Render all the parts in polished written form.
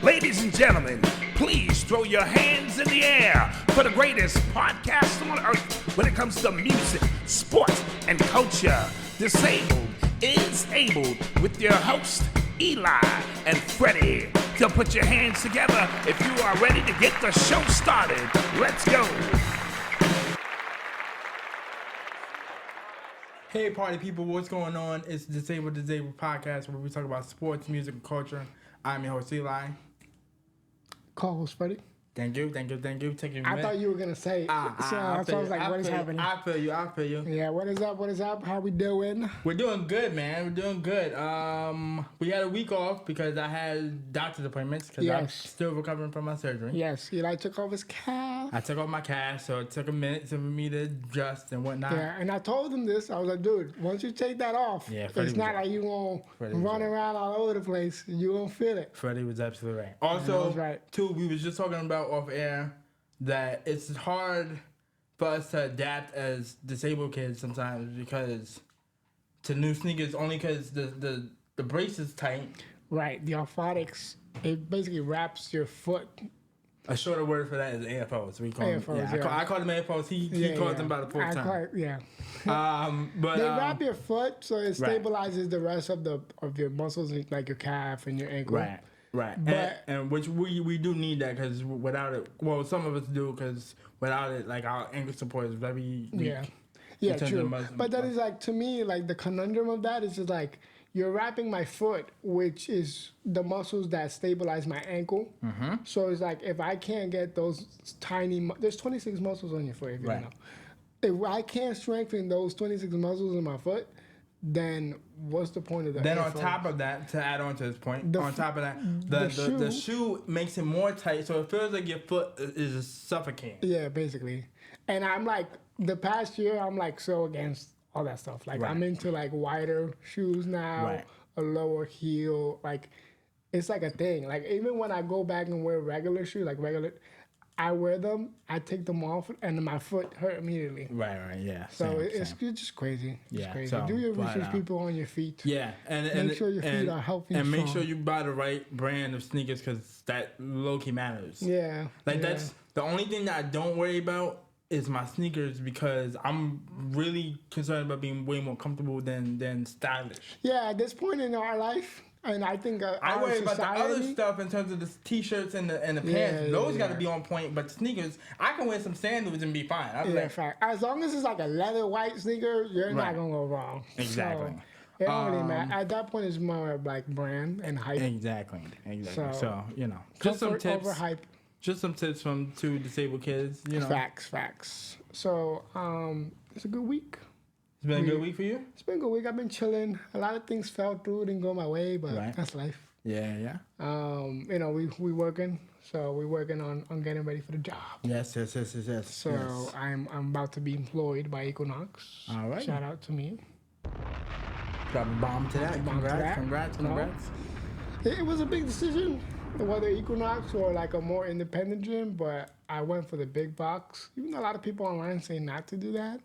Ladies and gentlemen, please throw your hands in the air for the greatest podcast on earth when it comes to music, sports, and culture. Disabled is Able with your host, Eli and Fredy. So put your hands together if you are ready to get the show started. Let's go. Hey party people, what's going on? It's Disabled podcast where we talk about sports, music, and culture. I'm your host Eli. Co-host Fredy. Thank you. Taking I thought you were gonna say. So I was like, what is happening? I feel you. Yeah, what is up? How we doing? We're doing good, man. We're doing good. We had a week off because I had doctor's appointments because I'm still recovering from my surgery. Yes, Eli took off his cast. I took off my cast, so it took a minute for me to adjust and whatnot. Yeah, and I told him this. I was like, dude, once you take that off, it's not like you gonna run around all over the place. You gonna feel it. Fredy was absolutely right. Also, too, we was just talking about off air that it's hard for us to adapt as disabled kids sometimes because to new sneakers only because the brace is tight. Right, the orthotics, it basically wraps your foot. A shorter word for that is AFOs. We call them, I call them AFOs. He calls them by the fourth time. But they wrap your foot so it stabilizes the rest of your muscles, like your calf and your ankle. Right, but, and which we do need that because without it, well, some of us do because without it, like our ankle support is very weak. Yeah, true. But that is like, to me, like the conundrum of that is just like you're wrapping my foot, which is the muscles that stabilize my ankle. Mm-hmm. So it's like if I can't get those there's 26 muscles on your foot, if you don't know. If I can't strengthen those 26 muscles in my foot, then what's the point of that? Then on top of that, to add on to this point, the shoe makes it more tight, so it feels like your foot is suffocating. Yeah, basically. And I'm like, the past year, I'm like so against all that stuff. Like I'm into like wider shoes now, a lower heel. Like it's like a thing. Like even when I go back and wear regular shoes, I wear them, I take them off, and my foot hurt immediately. Right, yeah. So it's just crazy. It's crazy. So, do your research, people, on your feet. Yeah, and make sure your feet are healthy and make sure you buy the right brand of sneakers because that low-key matters. Yeah. That's the only thing that I don't worry about is my sneakers because I'm really concerned about being way more comfortable than stylish. Yeah, at this point in our life. And I think I worry about the other stuff in terms of the t-shirts and the pants. Those got to be on point. But the sneakers, I can wear some sandals and be fine. Fact. As long as it's like a leather white sneaker, you're not gonna go wrong. Exactly. So, it don't really matter. At that point, it's more like brand and hype. Exactly. So just some tips. Overhype. Just some tips from two disabled kids. Facts. So it's a good week. It's been a good week for you? It's been a good week. I've been chilling. A lot of things fell through, didn't go my way, but that's life. Yeah. We working, so we're working on getting ready for the job. Yes. So I'm about to be employed by Equinox. All right. Shout out to me. Drop a bomb to that. Congrats. It was a big decision, whether Equinox or like a more independent gym, but I went for the big box. Even though a lot of people online say not to do that.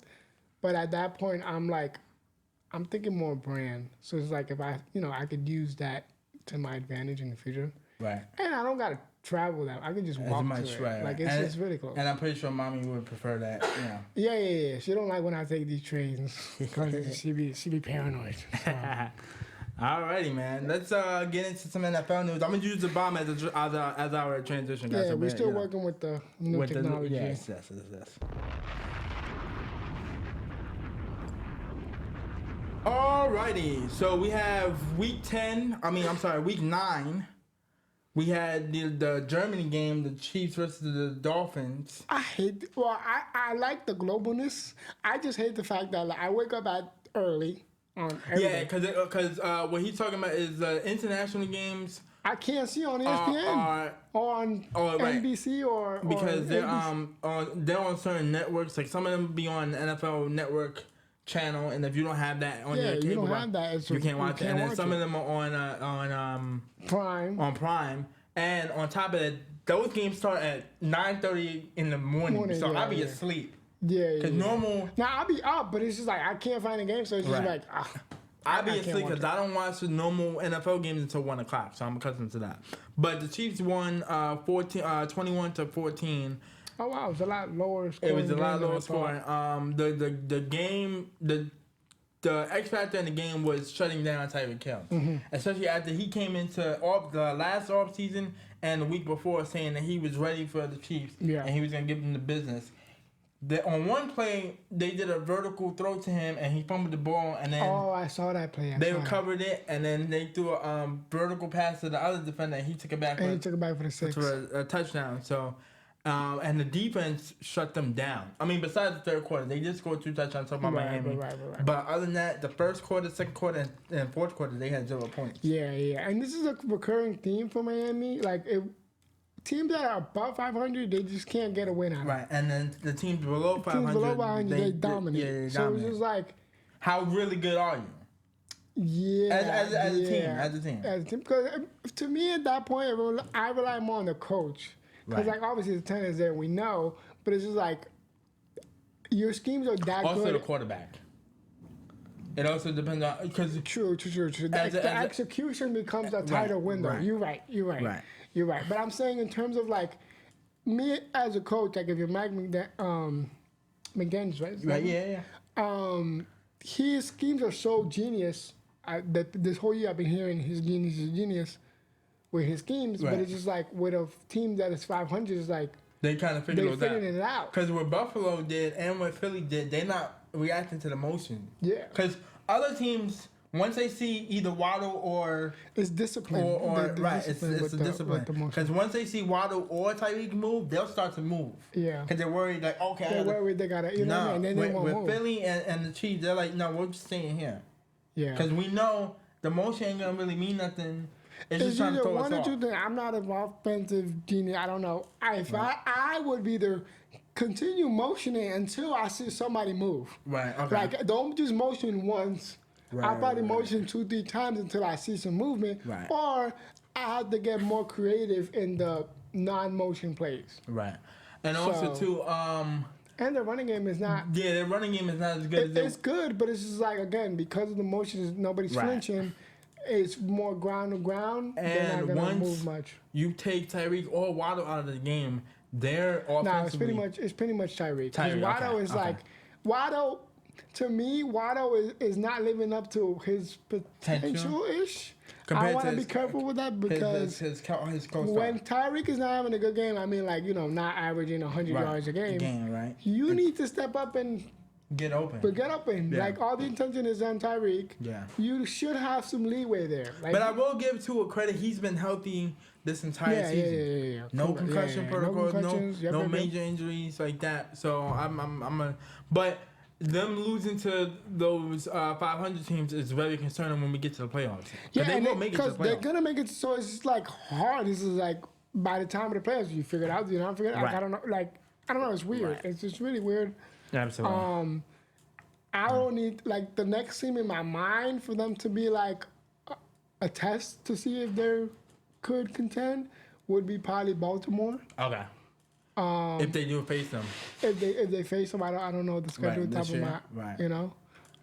But at that point, I'm thinking more brand. So it's like if I could use that to my advantage in the future. Right. And I don't got to travel that. I can just walk to it. Right. Like, it's really close. And I'm pretty sure mommy would prefer that, Yeah. She don't like when I take these trains because she be paranoid. So. Alrighty, man. Let's get into some NFL news. I'm going to use the bomb as our transition. Yeah, we're still working with the new technology. Yes. Alrighty, so we have week 9. We had the Germany game, the Chiefs versus the Dolphins. I like the globalness. I just hate the fact that I wake up early on every day. Because what he's talking about is international games. I can't see on ESPN or on NBC or because they're on certain networks. Like some of them be on NFL Network channel, and if you don't have that on your cable, you don't have that. You can't watch it. And then some of them are on Prime. On Prime, and on top of that, those games start at 9:30 in the morning. So I'll be asleep. Yeah. Cause normal. Now I'll be up, but it's just like I can't find a game, so it's just like Obviously, because I don't watch the normal NFL games until 1 o'clock, so I'm accustomed to that. But the Chiefs won 21-14. Oh wow, it was a lot lower scoring. It was a lot lower scoring. The game, the X factor in the game was shutting down Tyreek Hill, especially after he came into the last off season and the week before saying that he was ready for the Chiefs and he was gonna give them the business. On one play, they did a vertical throw to him, and he fumbled the ball, and then I saw that play. They recovered it, and then they threw a vertical pass to the other defender, and he took it back. And he took it back for the 6 for a touchdown. So, and the defense shut them down. I mean, besides the third quarter, they did score 2 touchdowns over Miami. Right. But other than that, the first quarter, second quarter, and fourth quarter, they had 0 points. Yeah. And this is a recurring theme for Miami. Like teams that are above 500, they just can't get a win out of it. Right, and then the teams below 500, they dominate. They so it's just like, how really good are you? Yeah, as a team. Because to me at that point, I rely more on the coach. Because like obviously the talent is there, we know, but it's just like your schemes are that also good. Also the quarterback. It also depends on because true. The execution becomes a tighter window. Right. You're right. You're right. But I'm saying in terms of like me as a coach, like if you're Mike McDaniels, right? Right. Yeah. His schemes are so genius that this whole year I've been hearing his genius with his schemes. Right. But it's just like with a team that is 500, it's like they kind of figuring it out. Because what Buffalo did and what Philly did, they're not reacting to the motion. Yeah. Because other teams, once they see either Waddle or it's discipline, it's a discipline. Because once they see Waddle or Tyreek move, they'll start to move. Yeah. Because they're worried, like, okay, they're worried they gotta, what I mean? And then they won't move. With Philly and the Chiefs, they're like, no, we're just staying here. Yeah. Because we know the motion ain't gonna really mean nothing. It's just trying to throw us off. I'm not an offensive genius. I don't know. I would either continue motioning until I see somebody move. Right. Okay. Like don't just motion once. I'll probably motion 2-3 times until I see some movement. Right. Or I have to get more creative in the non-motion plays. Right. And also too, and the running game is not. Yeah, the running game is not as good. It's good, but it's just like again because of the motion, nobody's flinching. It's more ground to ground. And they're not gonna move much. You take Tyreek or Waddle out of the game, they're offensively. No, it's pretty much Tyreek. Because Waddle is like Waddle. To me, Waddle is not living up to his potential-ish. I want to be careful with that because his when Tyreek is not having a good game, I mean, like not averaging 100 yards a game. Right. You need to step up and get open. Yeah. Like all the intention is on Tyreek. Yeah. You should have some leeway there. Like, but I will give to a credit. He's been healthy this entire season. Yeah. No concussion protocols. No major injuries like that. So but them losing to those 500 teams is very concerning when we get to the playoffs. Yeah, they will make it to the playoffs. They're gonna make it. So it's just like hard. This is like by the time of the playoffs, you figure it out. You not figure it out. Right. I don't know. It's weird. Right. It's just really weird. Absolutely. I don't need like the next team in my mind for them to be like a test to see if they could contend would be probably Baltimore. Okay. If they do face them. If they face them, I don't know the schedule on top of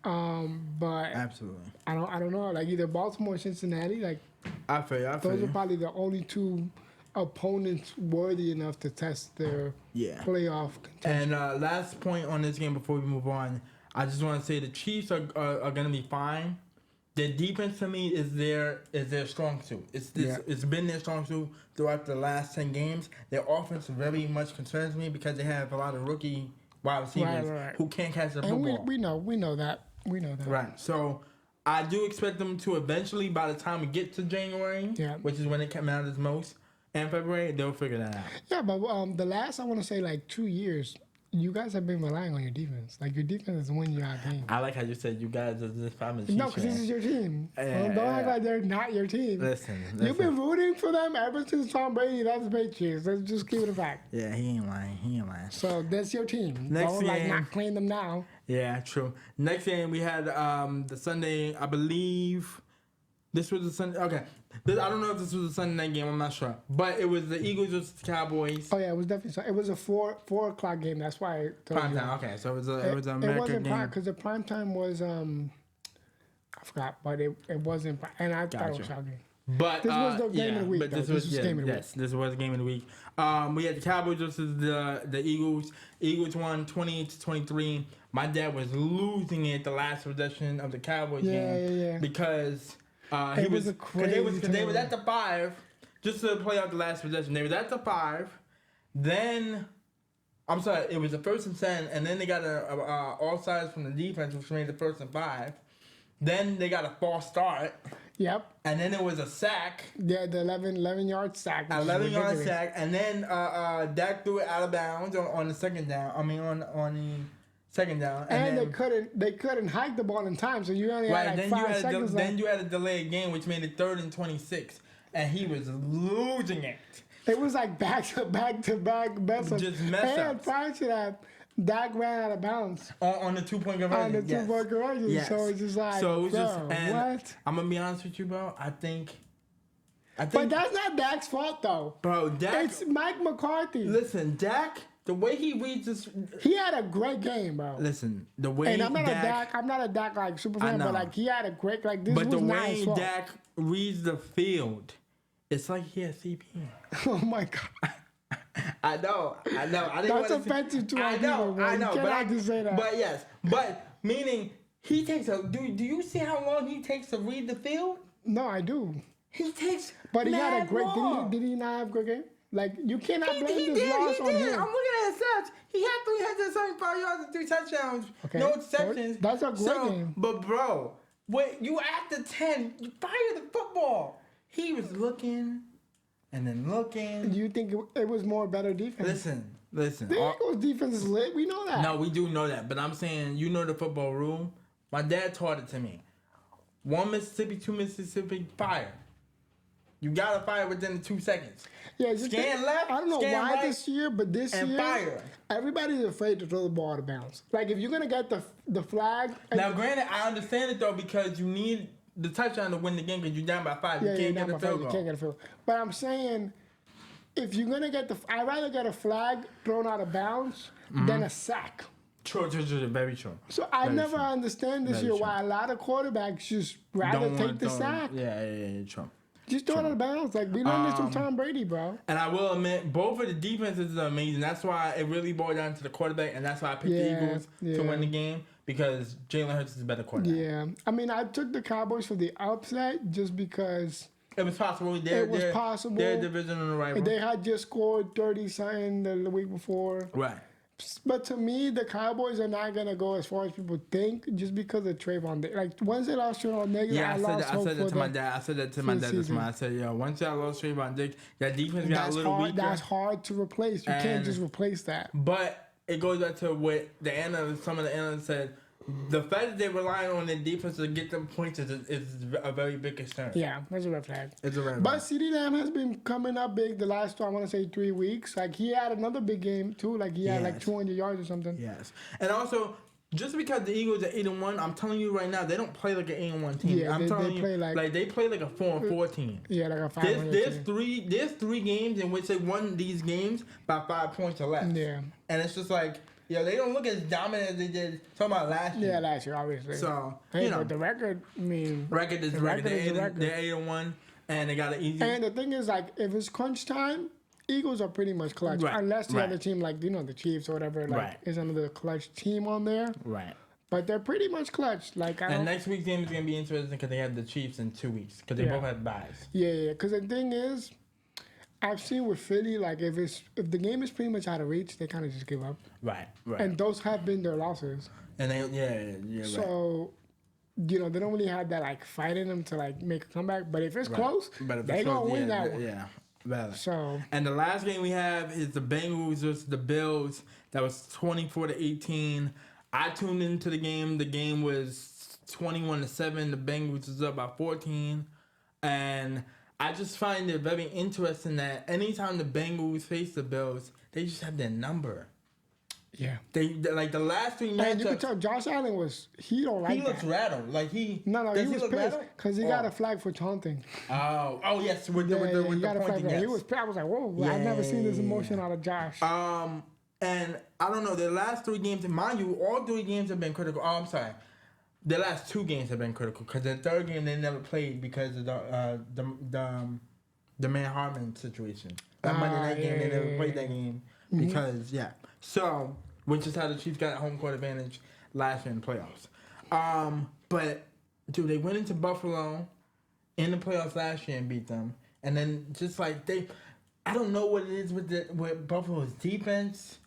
my but absolutely. I don't know. Like either Baltimore or Cincinnati. Like I feel you. Those are probably the only two opponents worthy enough to test their playoff contention. And last point on this game before we move on, I just want to say the Chiefs are going to be fine. Their defense to me is their strong suit. It's been their strong suit throughout the last 10 games. Their offense very much concerns me because they have a lot of rookie wide receivers who can't catch the football. We know that. Right. So I do expect them to eventually, by the time we get to January, which is when it matters most, and February, they'll figure that out. Yeah, but the last, I want to say, like 2 years, you guys have been relying on your defense. Like, your defense is winning you out games. I like how you said you guys are just family. No, because this is your team. Don't act like they're not your team. Listen. You've been rooting for them ever since Tom Brady left the Patriots. Let's just keep it a fact. Yeah, he ain't lying. So, that's your team. Next Don't, game, not claim them now. Yeah, true. Next game, we had the Sunday, I believe. This was the Sunday. Okay. I don't know if this was a Sunday night game. I'm not sure. But it was the Eagles versus the Cowboys. Oh, yeah. It was definitely. It was a 4 o'clock game. That's why I told prime time. Okay. So it was an American game. It wasn't prime because the prime time was, I forgot, but it wasn't. And I thought it was shocking. But this was the game of the week. But this was game of the week. Yes, this was the game of the week. We had the Cowboys versus the Eagles. Eagles won 28-23. My dad was losing it the last possession of the Cowboys game because they was at the 5 just to play out the last possession. They was at the 5. Then I'm sorry, it was the 1st and 10, and then they got a offsides from the defense, which made the 1st and 5. Then they got a false start. Yep. And then it was a sack. Yeah, the 11-yard sack. 11-yard sack. And then Dak threw it out of bounds on the second down. on the second down. And then, they couldn't hike the ball in time, so you only had like 5 seconds left. Then you had a delayed game, which made it 3rd and 26. And he was losing it. It was like back-to-back mess ups. Just mess ups. And prior to that, Dak ran out of bounds. On the 2-point conversion. On the 2-point conversion. Yes. So it's just like, what? I'm going to be honest with you, bro. I think. But that's not Dak's fault, though. Bro, Dak. It's Mike McCarthy. Listen, Dak, the way he reads this. He had a great game, bro. Listen, the way And I'm not a Dak like super fan, but like he had a great, like this was not his fault. But the way Dak reads the field, it's like he has CP. Oh, my God. I know. That's offensive to our people, bro. I know. But I just say that. But yes. But meaning he takes a. Do you see how long he takes to read the field? No, I do. He takes. But he had a great. Did he not have a great game? Like you cannot blame this loss on him. I'm looking at his stats. He had 375 yards and 3 touchdowns. Okay. No exceptions. That's a great game. But bro, when you at the 10, you fire the football. He was looking. And then looking. Do you think it was more better defense? Listen. The Eagles' defense is lit. We know that. No, we do know that. But I'm saying, you know the football rule. My dad taught it to me. 1 Mississippi, 2 Mississippi, fire. You got to fire within 2 seconds. Yeah, scan left, I don't know why right, this year, but this year, fire. Everybody's afraid to throw the ball out of bounds. Like, if you're going to get the flag. Now, granted, I understand it, though, because you need the touchdown to win the game because you're down by 5. You can't get a field goal. You can't get a field. But I'm saying, if you're gonna I'd rather get a flag thrown out of bounds than a sack. True, very true. So I never understand this year why a lot of quarterbacks just rather take the sack. Yeah, true. Just throw it out of bounds. Like, we learned this from Tom Brady, bro. And I will admit, both of the defenses are amazing. That's why it really boiled down to the quarterback, and that's why I picked the Eagles to win the game. Because Jalen Hurts is a better quarterback. Yeah. I mean, I took the Cowboys for the upset just because... It was possible. It was possible. Their division on the right. They had just scored 30-something the week before. Right. But to me, the Cowboys are not going to go as far as people think just because of Trayvon. Like, once they lost Trayvon Diggs, I said that to my dad. I said that to my dad this month. I said, yo, once y'all lost Trayvon Diggs, that defense got a little weaker. That's hard to replace. You can't just replace that. But it goes back to what some of the analysts said. The fact that they rely on their defense to get them points is a very big concern. Yeah, that's a red flag. It's a red flag. But CeeDee Lamb has been coming up big the last, I want to say, 3 weeks. Like, he had another big game, too. Like, he had, 200 yards or something. Yes. And also, just because the Eagles are 8-1, I'm telling you right now, they don't play like an 8-1 team. Yeah, I'm telling you, they play like a 4-4 team. Yeah, like a 500 team. There's 3 games in which they won these games by 5 points or less. Yeah. And it's just like... Yeah, they don't look as dominant as they did. Talking about last year. Yeah, last year, obviously. So, but the record, I mean... Record is the record. They're 8-1, and they got an easy... And the thing is, like, if it's crunch time, Eagles are pretty much clutch. Right. Unless the other team, like, the Chiefs or whatever, like, is another clutch team on there. Right. But they're pretty much clutch. Like, and next week's game is going to be interesting because they have the Chiefs in 2 weeks. Because they both have buys. Yeah. Because the thing is... I've seen with Philly, like, if the game is pretty much out of reach, they kind of just give up. Right. And those have been their losses. And they, So, they don't really have that, like, fight in them to, like, make a comeback. But if it's close, they're going to win that one. Yeah. Valid. So. And the last game we have is the Bangles versus the Bills. That was 24-18. I tuned into the game. The game was 21-7. The Bengals was up by 14. And... I just find it very interesting that anytime the Bengals face the Bills, they just have their number. Yeah. They like the last 3 matchups. And you can tell Josh Allen he don't like that. He looks rattled. Like he... No, he was pissed because he got a flag for taunting. Oh yes. With the pointing, yes. He was pissed. I was like, whoa, I've never seen this emotion out of Josh. And I don't know, the last 3 games, mind you, all 3 games have been critical. Oh, I'm sorry. the last 2 games have been critical because the third game they never played because of the Man Harmon situation. That Monday night game they never played that game because So which is how the Chiefs got home court advantage last year in the playoffs. But dude, they went into Buffalo in the playoffs last year and beat them, and then just like I don't know what it is with Buffalo's defense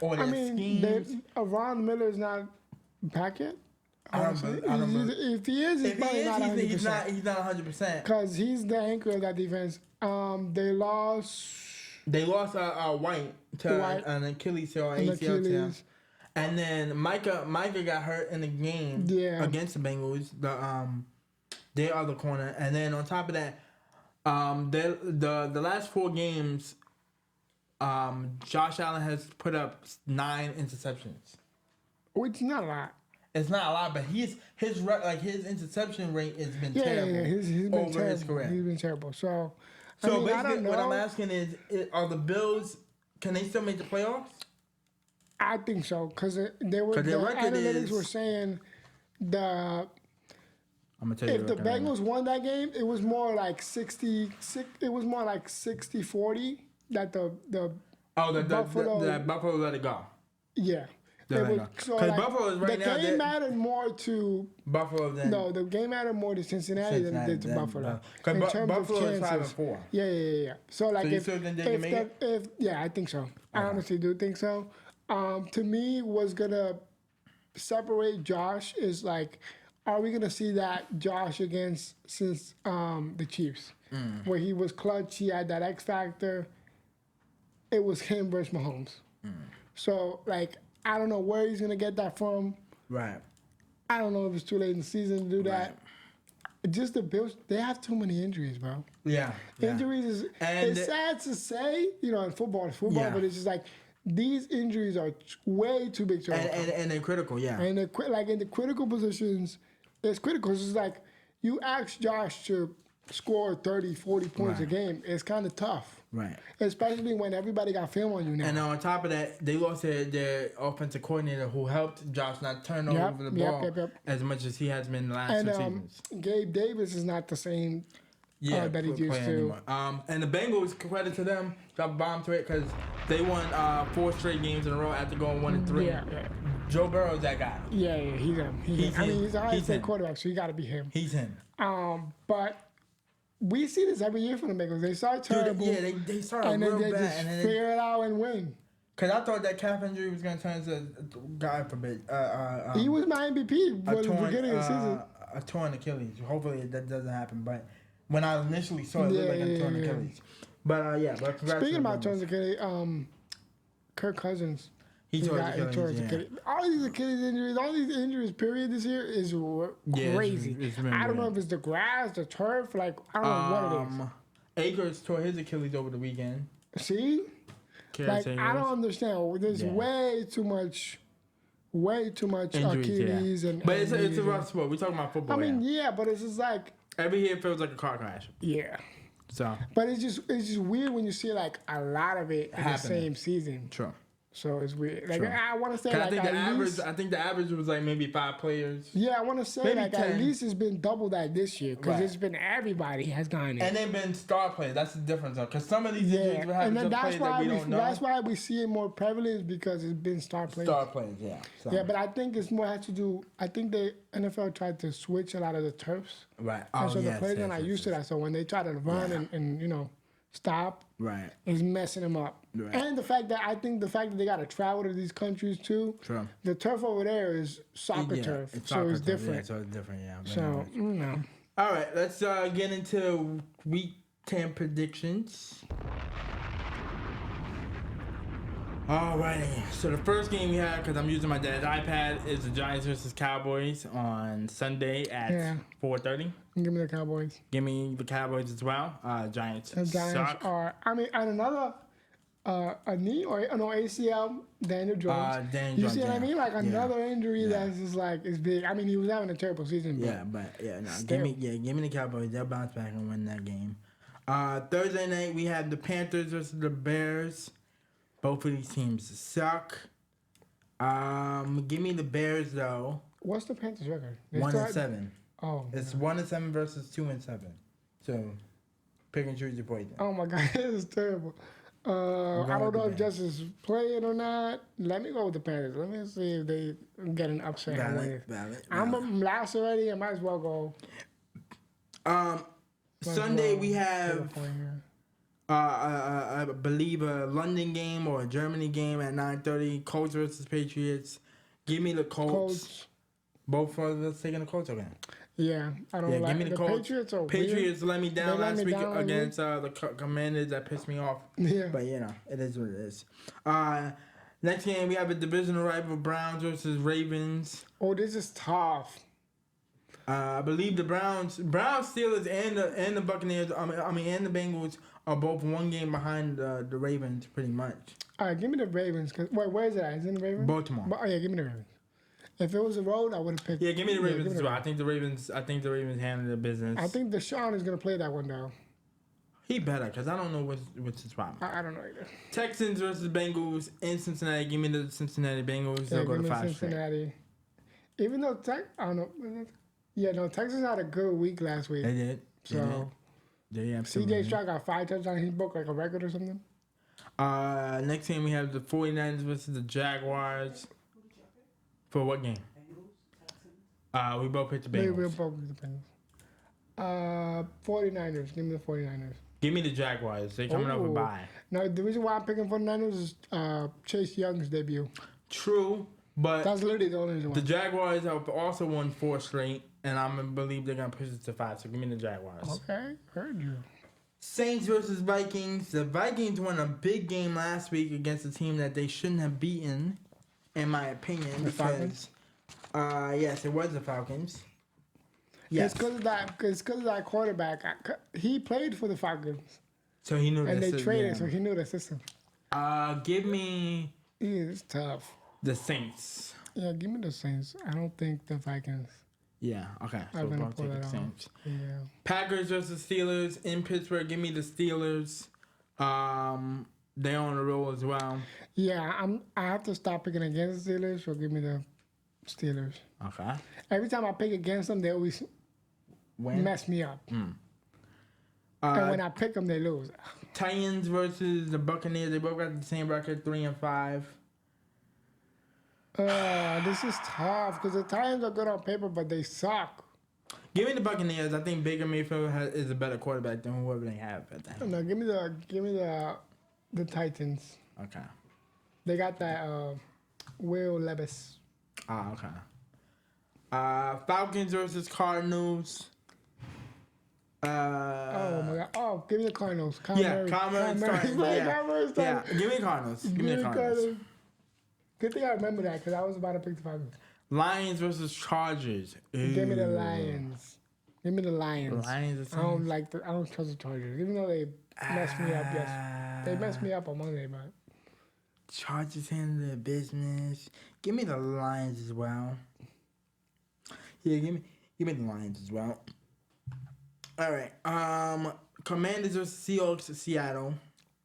or their schemes. Von Miller's not back yet. I don't know. If he is, he's not 100%. He's not 100%. Because he's the anchor of that defense. They lost White to an Achilles heel or ACL tear. And then Micah got hurt in the game against the Bengals, their other corner. And then on top of that, the last 4 games, Josh Allen has put up 9 interceptions. Which is not a lot. It's not a lot, but his interception rate has been terrible he's been over terrible. his career. He's been terrible. So basically, I don't know. What I'm asking is, are the Bills, can they still make the playoffs? I think so, because the analytics were saying I'm gonna tell you if the Bengals won that game, it was more like 60-40 that the Buffalo let it go. Yeah. Because Buffalo is right now. The game mattered more to Buffalo than the game mattered more to Cincinnati than it did to Buffalo. Because Buffalo is 5-4. Yeah. So like you still think they can make it? I think so. Okay. I honestly do think so. To me, what's gonna separate Josh is like, are we gonna see that Josh since the Chiefs, where he was clutch, he had that X factor. It was him versus Mahomes. So like, I don't know where he's gonna get that from. Right. I don't know if it's too late in the season to do that. Just the Bills, they have too many injuries, bro. Yeah. Injuries it's sad to say, in football, but it's just like these injuries are way too big to overcome. And they're critical, And in the critical positions, it's critical. It's like you ask Josh to score 30, 40 points a game. It's kind of tough. Right. Especially when everybody got film on you now. And on top of that, they lost their offensive coordinator who helped Josh not turn over the ball as much as he has been in the last 2 seasons. Gabe Davis is not the same that he used to. And the Bengals, credit to them, dropped a bomb to it because they won 4 straight games in a row after going 1-3. Yeah. Joe Burrow's that guy. Yeah, he's him. He's a high-paid quarterback, so you got to be him. He's him. But we see this every year from the Bengals. They start terrible. They start real bad. And then they just figure it out and win. Because I thought that calf injury was going to turn into, God forbid, he was my MVP for the beginning of the season. A torn Achilles. Hopefully that doesn't happen. But when I initially saw it, it looked like a torn Achilles. But but congrats. Speaking about torn Achilles, Kirk Cousins. He tore his Achilles. All these Achilles injuries, all these injuries, period, this year is crazy. I don't know if it's the grass, the turf, like, I don't know what it is. Akers tore his Achilles over the weekend. See? Like, I don't understand. There's way too much injuries. Yeah. But it's a rough sport. We're talking about football. I mean, but it's just like... Every year feels like a car crash. Yeah. So. But it's just weird when you see, like, a lot of it in the same season. True. So it's weird. Like I want to say, I think the average was like maybe 5 players. Yeah, I want to say maybe 10. At least it's been double that this year because it's been everybody has gone in. And they've been star players. That's the difference, though. Because some of these injuries will happen to players that we don't know. That's why we see it more prevalent because it's been star players. Star players, yeah. So. Yeah, but I think it's more has to do. I think the NFL tried to switch a lot of the turfs. Right. And so the players are not used to that. So when they try to run and stop, is messing them up. Right. And the fact that they got to travel to these countries too. True. The turf over there is soccer turf, so it's different. Yeah, so it's different, yeah. So, All right, let's get into Week 10 predictions. All right, so the first game we have, because I'm using my dad's iPad, is the Giants versus Cowboys on Sunday at 4:30. Give me the Cowboys. Give me the Cowboys as well. Giants suck. Are, and another a knee or no ACL, Daniel Jones. You see what I mean? Like another injury that's just like is big. I mean, he was having a terrible season. But give me the Cowboys. They'll bounce back and win that game. Thursday night we have the Panthers versus the Bears. Both of these teams suck. Give me the Bears though. What's the Panthers' record? 1-7. Oh. It's 1-7 versus 2-7. So, pick and choose your poison. Oh my God, this is terrible. I don't know if Justice is playing or not. Let me go with the Panthers. Let me see if they get an upset. I'm last already. I might as well go. Sunday we have, I believe, a London game or a Germany game at 9:30. Colts versus Patriots. Give me the Colts. Both of us taking the Colts again. Yeah, I don't like give me the Colts. Patriots let me down last week against the Commanders. That pissed me off. Yeah. But, it is what it is. Next game, we have a divisional rival, Browns versus Ravens. Oh, this is tough. I believe the Browns, Steelers, and the Buccaneers, and the Bengals are both one game behind the Ravens, pretty much. All right, give me the Ravens. Where is it at? Is it in the Ravens? Baltimore. Oh, yeah, give me the Ravens. If it was a road, I would have picked. Yeah, give me the Ravens as well. I think the Ravens handled the business. I think Deshaun is gonna play that one though. He better, because I don't know what's his problem. I don't know either. Texans versus Bengals in Cincinnati. Give me the Cincinnati Bengals. They'll go to 5 Cincinnati. Straight. Even though I don't know. Yeah, no, Texas had a good week last week. They did. CJ Stroud got 5 touchdowns. He broke like a record or something. Next game we have the 49ers versus the Jaguars. For what game? We both picked the Bengals. We both picked the Bengals. 49ers. Give me the 49ers. Give me the Jaguars. They're coming over by. No, the reason why I'm picking 49ers is Chase Young's debut. True, but that's literally the only reason. The Jaguars have also won 4 straight, and I believe they're gonna push it to 5. So give me the Jaguars. Okay, heard you. Saints versus Vikings. The Vikings won a big game last week against a team that they shouldn't have beaten, in my opinion. The Falcons? Yes, it was the Falcons. Yes. It's because of that quarterback. He played for the Falcons. So he knew. And they traded, so he knew the system. Give me. Yeah, it's tough. The Saints. Yeah, give me the Saints. I don't think the Vikings. Yeah, okay. So we're going to take the Saints. Yeah. Packers versus Steelers in Pittsburgh. Give me the Steelers. They're on the roll as well. Yeah, I have to stop picking against the Steelers, so give me the Steelers. Okay. Every time I pick against them, they always mess me up. And when I pick them, they lose. Titans versus the Buccaneers. They both got the same record, 3-5. This is tough because the Titans are good on paper, but they suck. Give me the Buccaneers. I think Baker Mayfield is a better quarterback than whoever they have at that. No, give me the Titans. Okay. They got that Will Levis. Okay. Falcons versus Cardinals. Oh my God! Oh, give me the Cardinals. Cardinals. Yeah, give me the Cardinals. Give me the Cardinals. Good thing I remember that because I was about to pick the Falcons. Lions versus Chargers. Ew. Give me the Lions. Give me the Lions. Lions. I don't trust the Chargers, even though they messed me up. Yes, they messed me up on Monday, but Chargers handle their business. Give me the Lions as well. Yeah, give me the Lions as well. All right. Commanders versus Seahawks. Seattle.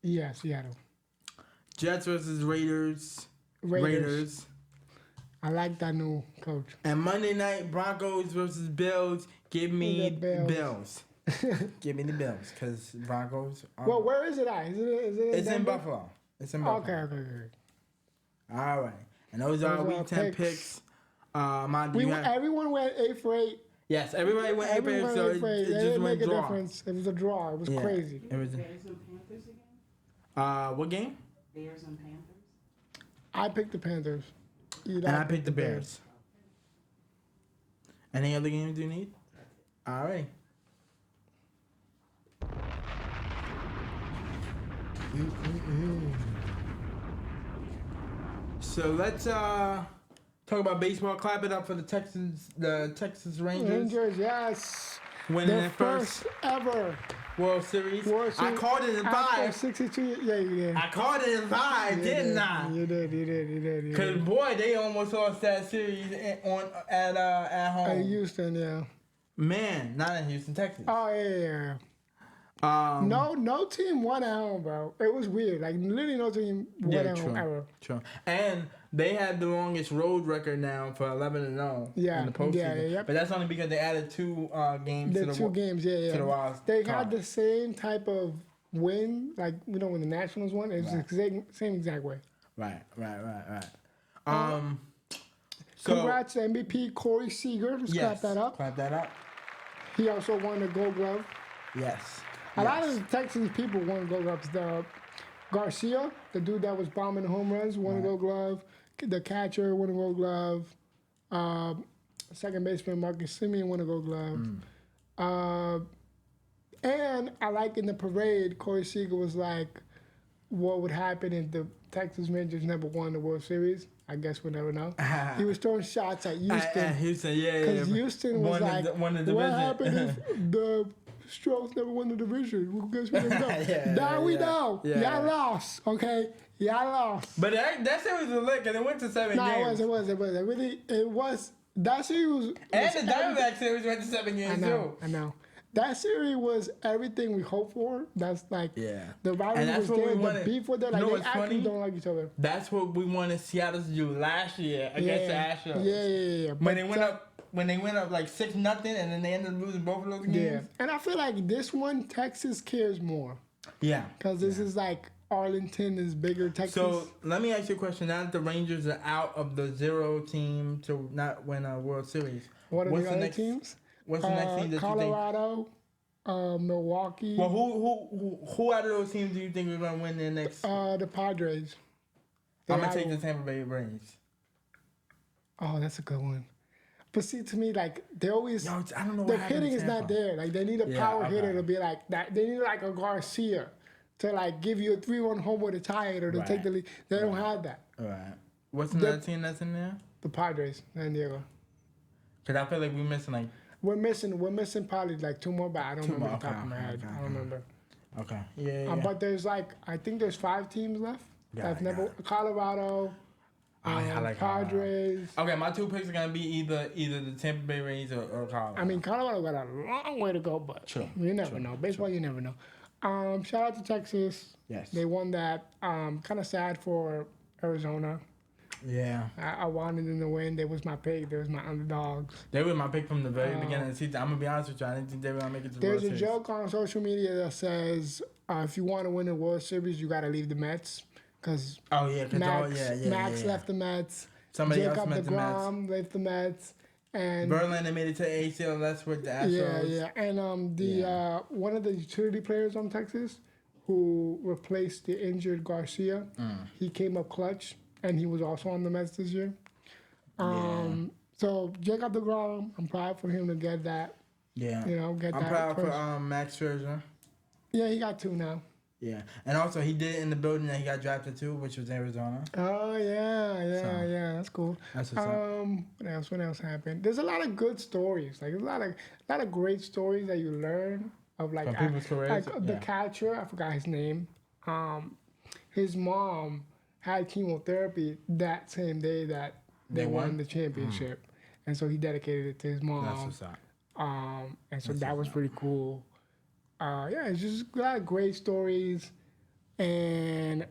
Yeah, Seattle. Jets versus Raiders. I like that new coach. And Monday night, Broncos versus Bills. Give me Bills. Give me the Bills, because Broncos. Well, where is it at? It's in Buffalo. It's in Buffalo. Okay. All right. And those are week 10 picks. Everyone went 8 for 8. Yes, everybody went 8 for 8, so it just went draw. Difference. It was a draw. It was crazy. It was. Bears and Panthers again? What game? Bears and Panthers. I picked the Panthers. And I picked the Bears. Any other games you need? All right. So let's talk about baseball. Clap it up for the Texas Rangers. Rangers, yes. Winning their first ever World Series. I called it in 5. 62. Yeah, you did. I called it in 5, didn't I? You did. Because, boy, they almost lost that series at home. At Houston, yeah. Man, not in Houston, Texas. Oh, yeah. No team won at home, bro. It was weird. Like literally, no team won at home ever. True. And they had the longest road record now for 11-0 in the postseason. Yeah. But that's only because they added 2 games. To the wild They had the same type of win, like when the Nationals won. It was the same exact way. Right. Congrats to MVP Corey Seager. Let's clap that up. Clap that up. He also won the Gold Glove. Yes. A lot of the Texans people won Gold Gloves. The Garcia, the dude that was bombing the home runs, won a Gold Glove. The catcher won a Gold Glove. Second baseman Marcus Semien won a Gold Glove. And I like in the parade, Corey Seager was like, what would happen if the Texas Rangers never won the World Series? I guess we'll never know. He was throwing shots at Houston. Because Houston was what happened if the Stros never won the division? Well, guess we never know. Now we know. Y'all lost, okay? Y'all lost. But that series was lit, because it went to 7 games. No, it was. That series was... And the Diamondback series went to 7 games, I know. That series was everything we hoped for. That's like the rivalry was there, the beef was there. Like they actually don't like each other. That's what we wanted Seattle to do last year against the Astros. Yeah. When they went up like 6-0, and then they ended up losing both of those games. Yeah, and I feel like this one Texas cares more. Yeah, because this is like Arlington is bigger. Texas. So let me ask you a question. Now that the Rangers are out of the 0 team to not win a World Series, what are the other teams? What's the next team that Colorado, you think? Milwaukee. Well, who out of those teams do you think is going to win their next? The Padres. I'm going to take the Tampa Bay Rays. Oh, that's a good one. But see, to me, like, they always... I don't know what the hitting is not there. Like, they need a power hitter to be like that. They need, like, a Garcia to, like, give you a 3-1 homer to tie it or to take the lead. They don't have that. Right. What's another team that's in there? The Padres, San Diego. Because I feel like we're missing, like... We're missing probably like 2 more, but I don't remember off the top of my head. I don't remember. Okay. Yeah. But there's like, I think there's 5 teams left. That's never Colorado, Padres. Okay, my 2 picks are gonna be either the Tampa Bay Rays or Colorado. I mean, Colorado got a long way to go, but you never know. Baseball, you never know. Shout out to Texas. Yes. They won that. Kind of sad for Arizona. Yeah. I wanted them to win. They was my pick. They was my underdogs. They were my pick from the very beginning of the season. I'm going to be honest with you. I didn't think they were going to make it to the World Series. There's a joke on social media that says, if you want to win the World Series, you got to leave the Mets. Because Max left the Mets. Somebody Jacob else left the Mets. left the Mets. And Verlander made it to ACLS with the Astros. Yeah. And one of the utility players on Texas who replaced the injured Garcia, he came up clutch. And he was also on the Mets this year. So Jacob DeGrom, I'm proud for him to get that. Yeah. Get I'm that. proud for Max Scherzer. Yeah, he got 2 now. Yeah. And also he did it in the building that he got drafted to, which was Arizona. Oh yeah. That's cool. That's what's up. What else happened? There's a lot of good stories. Like there's a lot of great stories that you learn of like people's careers. The catcher, I forgot his name. His mom had chemotherapy that same day that they won the championship. And so he dedicated it to his mom. That's what's up. And so that was pretty cool. It's just a lot of great stories and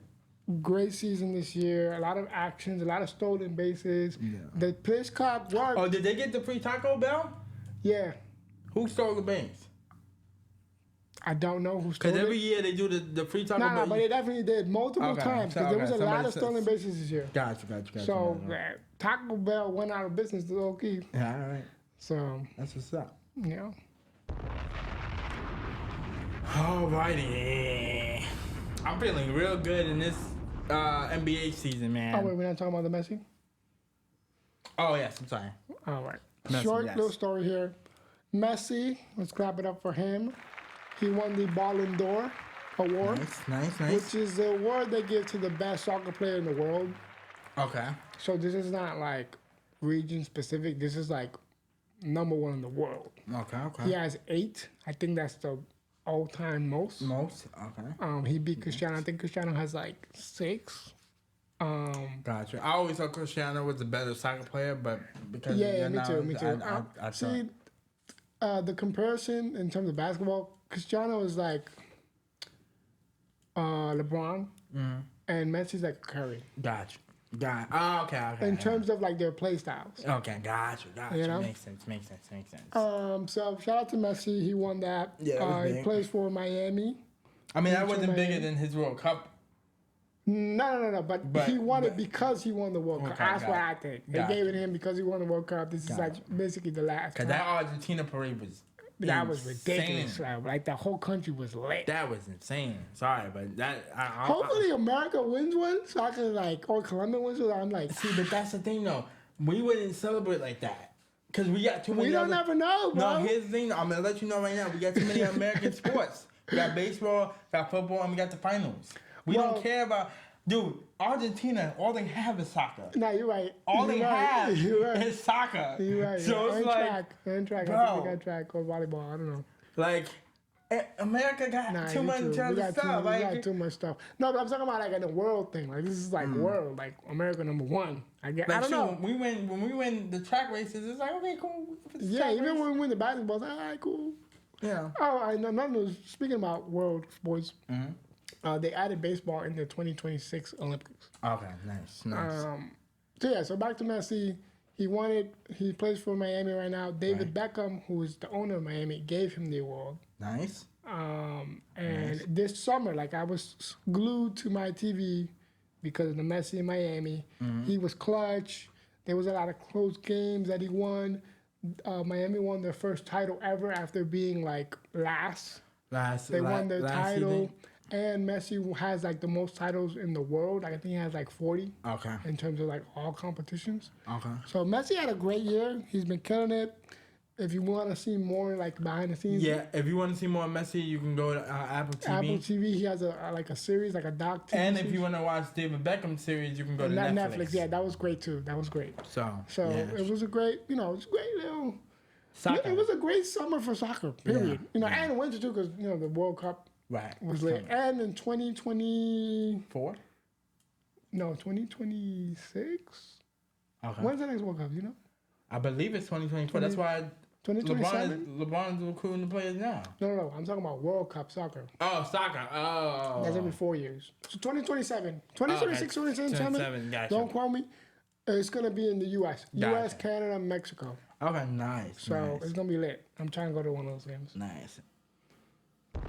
great season this year. A lot of actions, a lot of stolen bases. Yeah. The pitch clock worked. Oh, did they get the free Taco Bell? Yeah. Who stole the base? I don't know who stole it. Because every year they do the free Taco Bell. No, but they definitely did multiple times. Because there was a lot of stolen bases this year. Gotcha. So Taco Bell went out of business to low key. Yeah, all right. So that's what's up. Yeah. Alrighty. I'm feeling real good in this NBA season, man. Oh, wait, we're not talking about the Messi? Oh, yes, I'm sorry. All right. Messi, Short little story here. Messi, let's clap it up for him. He won the Ballon d'Or award. Nice. Which is the award they give to the best soccer player in the world. Okay. So this is not like region specific. This is like #1 in the world. Okay. He has 8. I think that's the all-time most. Okay. He beat Cristiano. I think Cristiano has like 6. Gotcha. I always thought Cristiano was a better soccer player, but because me too. I See, the comparison in terms of basketball, Cristiano is like LeBron, and Messi's like Curry. Gotcha. Oh, okay. In terms of like their play styles. Okay, gotcha. You know? Makes sense. So shout out to Messi. He won that. Yeah, he plays for Miami. I mean, that wasn't bigger than his World Cup. No. But he won it because he won the World Cup. That's what I think. They gave it to him because he won the World Cup. This is like basically the last. Because that Argentina parade was was ridiculous. Like the whole country was lit. That was insane. Sorry, but that. Hopefully America wins one, so I can or Colombia wins one. I'm like, see, but that's the thing though. We wouldn't celebrate like that. Because we got too many. We don't never know, bro. No, here's the thing. I'm gonna let you know right now. We got too many American sports. We got baseball, got football, and we got the finals. We don't care about. Dude, Argentina, all they have is soccer. No, you're right. All they have is soccer. You're right. So it's like, track. Bro, I think they got track or volleyball. I don't know. Like, America got too much other stuff. We got too much stuff. No, but I'm talking about like in the world thing. Like this is like world, like America #1. I don't know. When we win the track races, it's like okay, cool. Yeah, even when we win the basketball, it's like, all right, cool. Yeah. Oh, I know. Speaking about world sports, they added baseball in the 2026 Olympics. Okay, nice. So back to Messi. He won it. He plays for Miami right now. David Beckham, who is the owner of Miami, gave him the award. Nice. This summer, like I was glued to my TV because of the Messi in Miami. He was clutch. There was a lot of close games that he won. Miami won their first title ever after being like last. They won their title. Season. And Messi has like the most titles in the world. Like, I think he has like 40. Okay. In terms of like all competitions. Okay. So Messi had a great year. He's been killing it. If you want to see more like behind the scenes. Yeah, if you want to see more Messi, you can go to Apple TV. Apple TV, he has a series, like a doc TV And series. if you want to watch David Beckham series, you can go to Netflix. Yeah, that was great too. That was great. So it was a great, it was a great little. Soccer. It was a great summer for soccer, period. Yeah. And winter too, because, the World Cup was lit. And in 2024? No, 2026? Okay. When's the next World Cup, I believe it's 2024. That's why 2027? LeBron's recruiting the players now. No. I'm talking about World Cup soccer. Oh, soccer. Oh. That's every 4 years. So 2027. 2026, 2027. Gotcha. Don't quote me. It's going to be in the U.S. Gotcha. U.S., Canada, Mexico. Okay, nice. So it's going to be lit. I'm trying to go to one of those games. Nice. All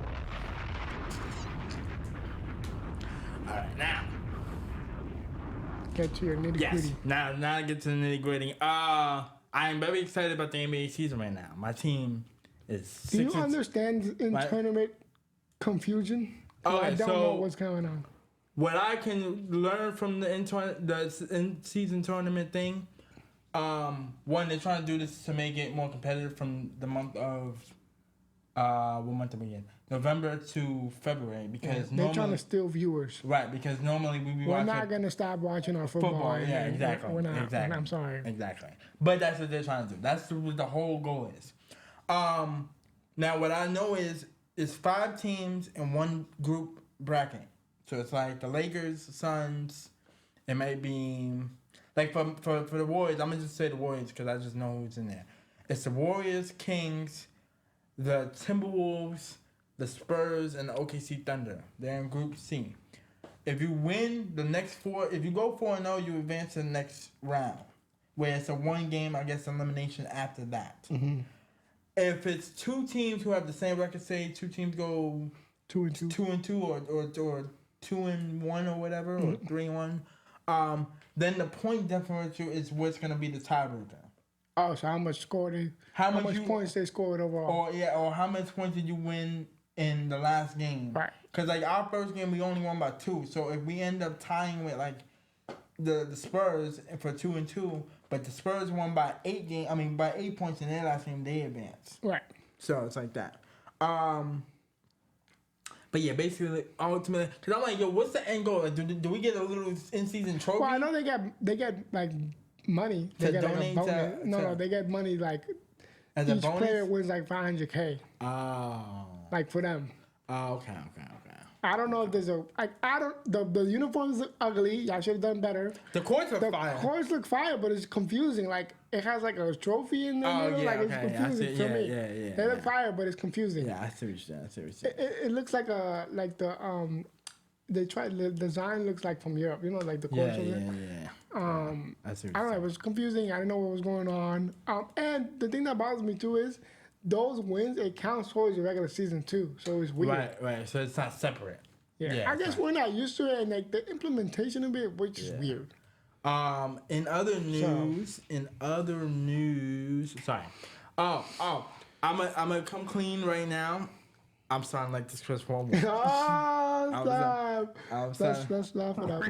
right, now. Get to your nitty-gritty. Yes. Now get to the nitty-gritty. I'm very excited about the NBA season right now. My team is. Do you understand tournament confusion? I don't know what's going on. What I can learn from the in-season tournament thing, one, they're trying to do this to make it more competitive from the month of, what month are we in? November to February, because they're trying to steal viewers. Right, because normally we're not going to stop watching our football. Yeah, exactly. We're not. Exactly. I'm sorry. Exactly. But that's what they're trying to do. That's what the whole goal is. Now, what I know is 5 teams in one group bracket. So it's like the Lakers, Suns. It might be like for the Warriors. I'm gonna just say the Warriors because I just know who's in there. It's the Warriors, Kings, the Timberwolves, the Spurs, and the OKC Thunder. They're in Group C. If you win the next 4, if you go 4-0, you advance to the next round, where it's a 1-game, I guess, elimination after that. Mm-hmm. If it's 2 teams who have the same record, say 2 teams go 2-2, or 2-1 or whatever, or 3-1, then the point differential is what's gonna be the tiebreaker. Oh, so how much points they scored overall? Or how much points did you win in the last game? Right. Because like our first game, we only won by 2. So if we end up tying with like the Spurs for 2-2, but the Spurs won by 8 points in their last game, they advanced. Right. So it's like that. But yeah, basically, ultimately, because I'm like, yo, what's the end goal? Like, do we get a little in-season trophy? Well, I know they get like money. They get donate like a bonus. They get money like as each a bonus? player wins like $500K. Oh. Like for them. Oh, okay. I don't know if there's the uniforms look ugly. Y'all should have done better. The courts look fire. The courts look fire, but it's confusing. Like it has like a trophy in the middle. Like it's confusing for me. Yeah. They look fire, but it's confusing. Yeah, I see what you're saying. It looks like they tried the design looks like from Europe. You know, like the culture. Yeah. I don't know. It was confusing. I didn't know what was going on. And the thing that bothers me too is those wins. It counts towards the regular season too. So it's weird. Right. So it's not separate. Yeah. I guess we're not used to it, and like the implementation of it, which is weird. In other news, sorry. I'm gonna come clean right now. I'm starting like this Chris Paul movie. Oh, stop. Let's laugh it up.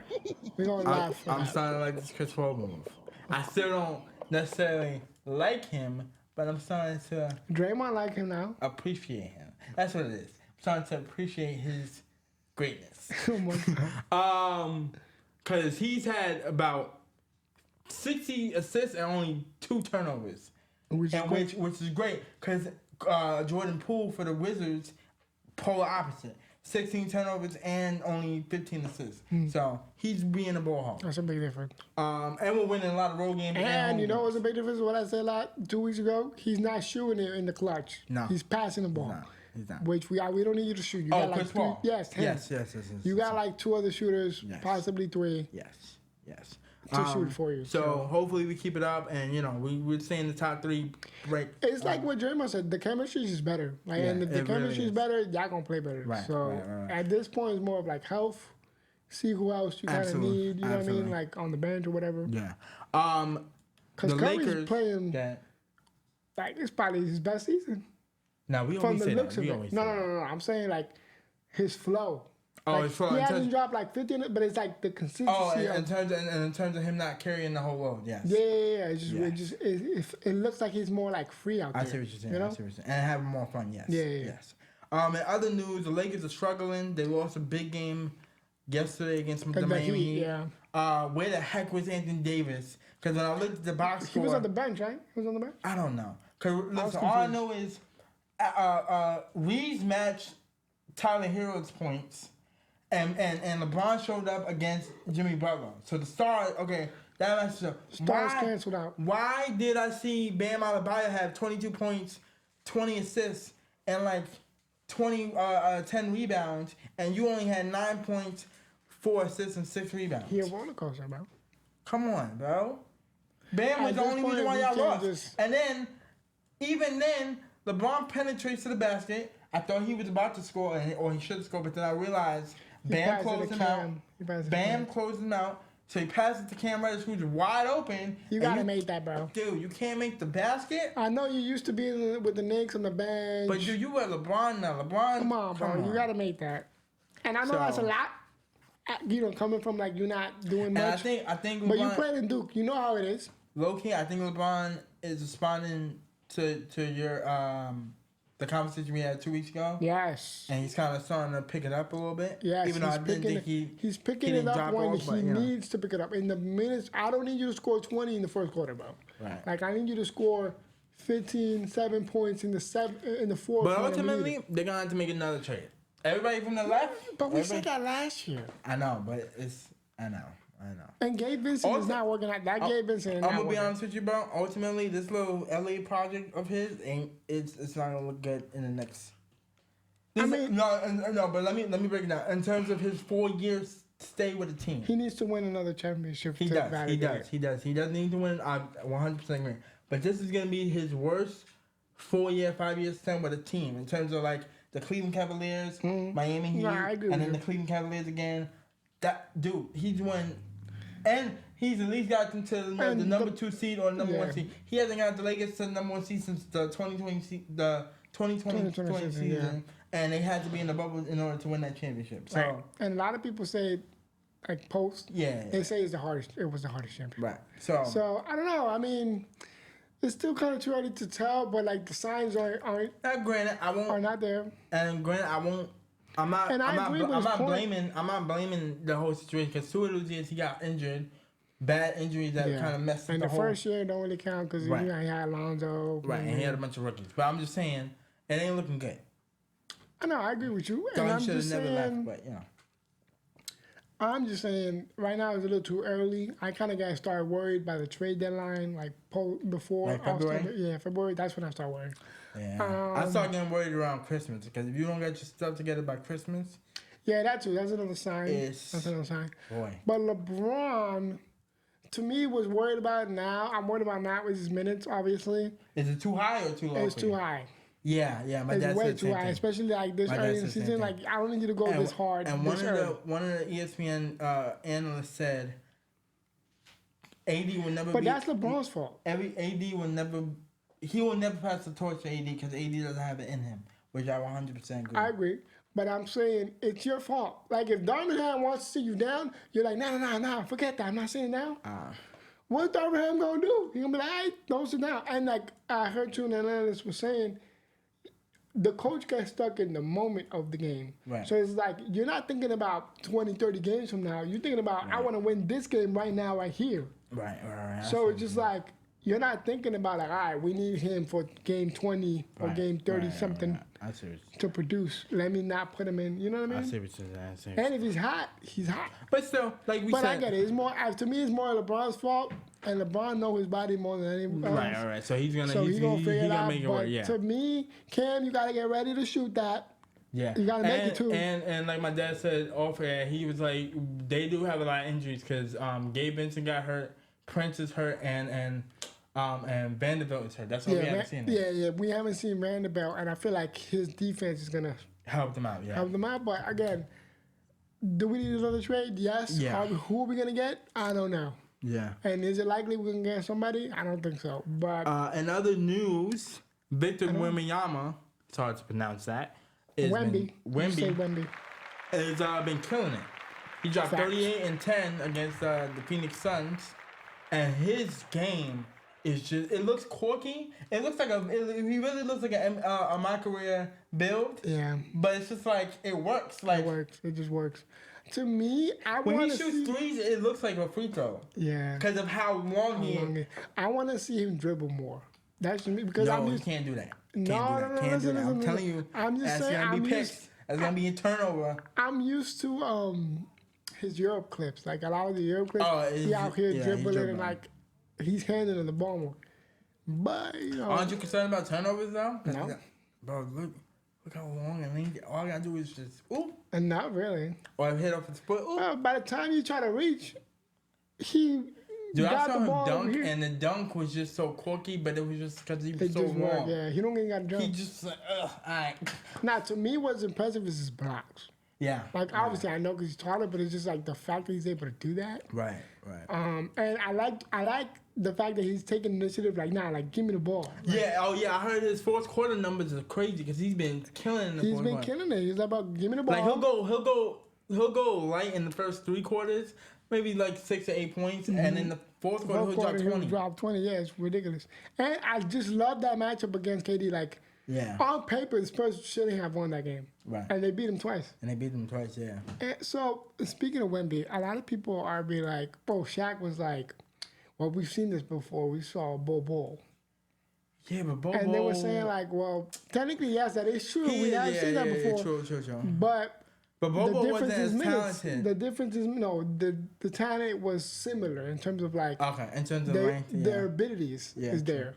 We're gonna laugh. I'm starting like this Chris Paul move. I still don't necessarily like him, but I'm starting to Draymond like him now. appreciate him. That's what it is. I'm starting to appreciate his greatness. Oh my God. Because he's had about 60 assists and only 2 turnovers. Which is great. Because Jordan Poole for the Wizards, polar opposite. 16 turnovers and only 15 assists. So he's being a ball hawk. That's a big difference. And we're winning a lot of road games. And you know what's a big difference? What I said 2 weeks ago? He's not shooting it in the clutch. No. He's passing the ball. No, he's not. Which we don't need you to shoot. You got like Chris 3. Paul. Yes, him. Yes. You got like 2 other shooters, possibly 3. Yes. To shoot for you. So hopefully we keep it up, and we're saying the top 3 break. It's like what Draymond said. The chemistry is better. Like, and if the chemistry is better, y'all gonna play better. Right, so right. at this point, it's more of like health. See who else you kind of need. You know what I mean? Like on the bench or whatever. Yeah. Because Curry's Lakers playing. Like it's probably his best season. No, we from always the say looks that. of it. No. I'm saying like his flow. Oh, his flow. He hasn't dropped like 50 in it, but it's like the consistency. Oh, in terms of him not carrying the whole load, yes. Yeah. It looks like he's more like free out there. I see what you're saying. And having more fun, yes. Yes. In other news, the Lakers are struggling. They lost a big game yesterday against the Miami Heat. Yeah. Where the heck was Anthony Davis? Because when I looked at the box score, he was on the bench, right? He was on the bench. I don't know. Because listen, all I know is Reeves matched Tyler Hero's points. And LeBron showed up against Jimmy Butler. So the star, that matches up. Stars canceled out. Why did I see Bam Adebayo have 22 points, 20 assists, and like 10 rebounds, and you only had 9 points, 4 assists, and 6 rebounds? He a roller coaster, bro. Come on, bro. Bam was the only reason why y'all lost. And then, even then, LeBron penetrates to the basket. I thought he was about to score, or he should have scored, but then I realized Bam closed him out. Bam closed him out. So he passes it to Cam Reddish, who's wide open. You gotta make that, bro. Dude, you can't make the basket. I know you used to be with the Knicks on the bench. But dude, you were LeBron now. LeBron. Come on, bro. You gotta make that. And I know that's a lot. Coming from like you're not doing much. And I think LeBron, but you played in Duke. You know how it is. Low key, I think LeBron is responding to your the conversation we had 2 weeks ago. Yes. And he's kind of starting to pick it up a little bit. Yes. Even though I didn't think he's picking it up when he needs to pick it up. In the minutes, I don't need you to score 20 in the first quarter, bro. Right. Like I need you to score 7 points in the fourth. But ultimately, they're gonna have to make another trade. Everybody from the left. But we said that last year. I know, but I know. And Gabe Vincent is not working out. Gabe Vincent. I'm gonna be honest with you, bro. Ultimately, this little LA project of his it's not gonna look good in the next. But let me break it down. In terms of his 4 years stay with the team, he needs to win another championship. He does. He does need to win. I 100% agree. But this is gonna be his worst 5 year stint with a team in terms of like the Cleveland Cavaliers, Miami Heat, and then the Cleveland Cavaliers again. That dude, he's won. And he's at least got them to the number 2 seed or number 1 seed. He hasn't got the Lakers to the number 1 seed since the 2020 season, and they had to be in the bubble in order to win that championship. So, right. And a lot of people say, like post, they say it was the hardest championship. Right. So I don't know. I mean, it's still kind of too early to tell, but like the signs aren't. Granted, I won't. Are not there. And granted, I won't. I'm not blaming the whole situation because 2 of those years he got injured, bad injuries that kind of messed up and the whole. And the first year don't really count because he had Alonzo. Right, and he had a bunch of rookies. But I'm just saying, it ain't looking good. I know, I agree with you. And I'm just saying, left, but I'm just saying, right now it's a little too early. I kind of got started worried by the trade deadline, like before. Like February? Yeah, February. That's when I start worrying. Yeah. I start getting worried around Christmas because if you don't get your stuff together by Christmas. Yeah, that too. That's another sign. That's another sign. Boy. But LeBron, to me, was worried about it now. I'm worried about not with his minutes, obviously. Is it too high or too low? It's too high. Yeah. My dad it's way said too high, thing. especially like this early in the season. Like I don't need you to go this hard. And one of the ESPN analysts said, AD will never. But that's LeBron's fault. AD will never. He will never pass the torch to AD because AD doesn't have it in him, which I 100% agree. I agree. But I'm saying it's your fault. Like if Darvinham wants to see you down, you're like, nah, forget that. I'm not sitting down. What's Darvinham gonna do? He's gonna be like, all right, don't sit down. And like I heard you and the analyst was saying, the coach gets stuck in the moment of the game. Right. So it's like you're not thinking about 20, 30 games from now. You're thinking about I want to win this game right now, right here. Right. So it's just like you're not thinking about like, all right, we need him for game 20 or game 30 something to produce. Let me not put him in. You know what I mean? I see what you're saying. And if he's hot, he's hot. But still, like we said. But I get it. It's more to me. It's more LeBron's fault, and LeBron knows his body more than anyone else. Right. So he's gonna figure it out. make it work. Yeah. To me, Cam, you gotta get ready to shoot that. Yeah. You gotta make it too. And like my dad said off air, he was like, they do have a lot of injuries because Gabe Vincent got hurt, Prince is hurt, and Vanderbilt is hurt. That's why we haven't seen it. Yeah. We haven't seen Vanderbilt, and I feel like his defense is gonna help them out. Yeah. Help them out, but again, do we need another trade? Yes. Yeah. Who are we gonna get? I don't know. Yeah. And is it likely we can get somebody? I don't think so. But in other news, Victor Wembanyama, it's hard to pronounce that. Wemby. Wemby has been killing it. He dropped 38 and 10 against the Phoenix Suns, and his game is just—it looks quirky. It looks like he really looks like a my career build. Yeah. But it's just like it works. Like it works. It just works. To me, when he shoots threes, it looks like a free throw. Yeah. Because of how long he is. I want to see him dribble more. That's me because you can't do that. No. Listen, I'm telling you. I'm just saying. Gonna be picks. That's gonna be a turnover. I'm used to his Europe clips. Like a lot of the Europe clips, he out here dribbling and like he's handling the ball more. But aren't you concerned about turnovers though? No. Bro, look how long and lean. All I gotta do is just oop. And not really. Or hit off his foot. Oop. By the time you try to reach, he. Dude, I saw him dunk, and the dunk was just so quirky, but it was just because he was so long. Yeah, he don't even got to jump. He just like, all right. Now, to me, what's impressive is his blocks. Yeah. Like, obviously, I know because he's taller, but it's just like the fact that he's able to do that. Right. And I like the fact that he's taking initiative. Like, give me the ball. Like, I heard his fourth quarter numbers are crazy because he's been killing the He's been killing it. He's about give me the ball. Like he'll go light in the first 3 quarters. Maybe like 6 to 8 points, and in the fourth quarter he'll drop 20. He'll drop 20. Yeah, it's ridiculous. And I just love that matchup against KD. Like, on paper, the Spurs shouldn't have won that game. Right. And they beat him twice. Yeah. And so speaking of Wemby, a lot of people are being like, "Bro, Shaq was like, well, we've seen this before. We saw Bo." Yeah, but Bo. And they were saying like, well, technically yes, that is true. We have seen that before. True. But Bobo wasn't as talented. The difference is the talent was similar in terms of like in terms of length, their abilities is there,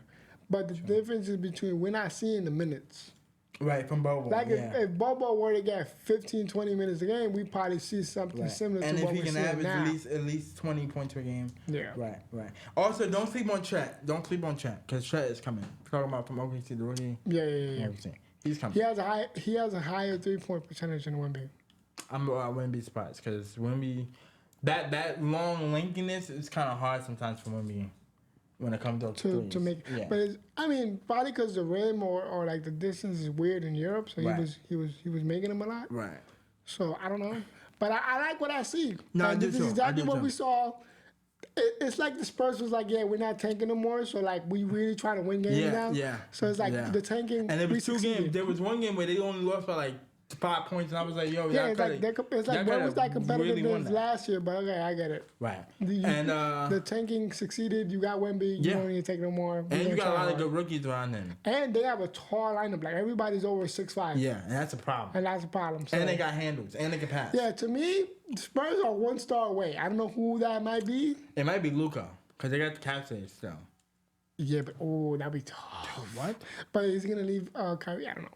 but the difference is between we're not seeing the minutes. Right, from Bobo. Like if Bobo were to get 15, 20 minutes a game, we probably see something similar to what we're seeing now. And if he can average at least 20 points per game. Yeah. Right. Also, don't sleep on Chet. Because Chet is coming. We're talking about from OKC to the rookie. Yeah. He's coming. He has a higher 3-point percentage than Wemby. I wouldn't be surprised because Wemby, that long lengthiness is kind of hard sometimes for Wemby when it comes to make. Yeah. But probably because the rim or like the distance is weird in Europe, so he was making them a lot. Right. So I don't know, but I like what I see. No, this is exactly what we saw. It's like the Spurs was like, we're not tanking no more. So like we really try to win games now. Yeah. So it's like the tanking. And there was 2 games. There was one game where they only lost by like 5 points, and I was like, "Yo, it's like where was that competitiveness last year?" But okay, I get it. Right. The tanking succeeded. You got Wemby. You don't need to take no more. And you got a lot of good rookies around them. And they have a tall lineup. Like everybody's over 6'5". Yeah, and that's a problem. So. And they got handles, and they can pass. Yeah, to me, Spurs are 1 star away. I don't know who that might be. It might be Luka because they got the cap space still. Yeah, but that'd be tough. What? But is he gonna leave Kyrie? I don't know.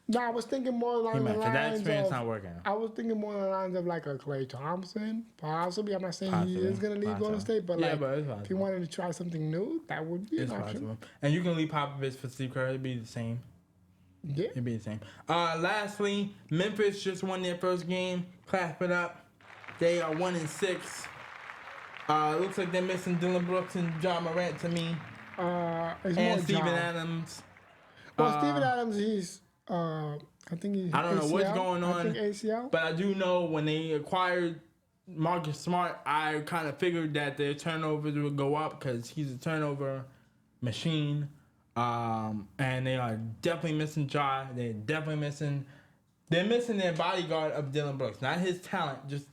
No, I was thinking more along the lines that experience of. not working. I was thinking more along the lines of like a Klay Thompson, possibly. I'm not saying he is gonna leave Golden State, but like if he wanted to try something new, that would be an option. Possible. And you can leave Popovich for Steve Kerr. It'd be the same. Yeah, it'd be the same. Lastly, Memphis just won their first game. Clap it up. They are 1-6. Looks like they're missing Dylan Brooks and John Morant to me. And Steven Adams. Well, Steven Adams, he's I think he's. I don't know what's going on. I think ACL. But I do know when they acquired Marcus Smart, I kind of figured that their turnovers would go up because he's a turnover machine. And they are definitely missing Ja. They're definitely missing. They're missing their bodyguard of Dylan Brooks, not his talent, just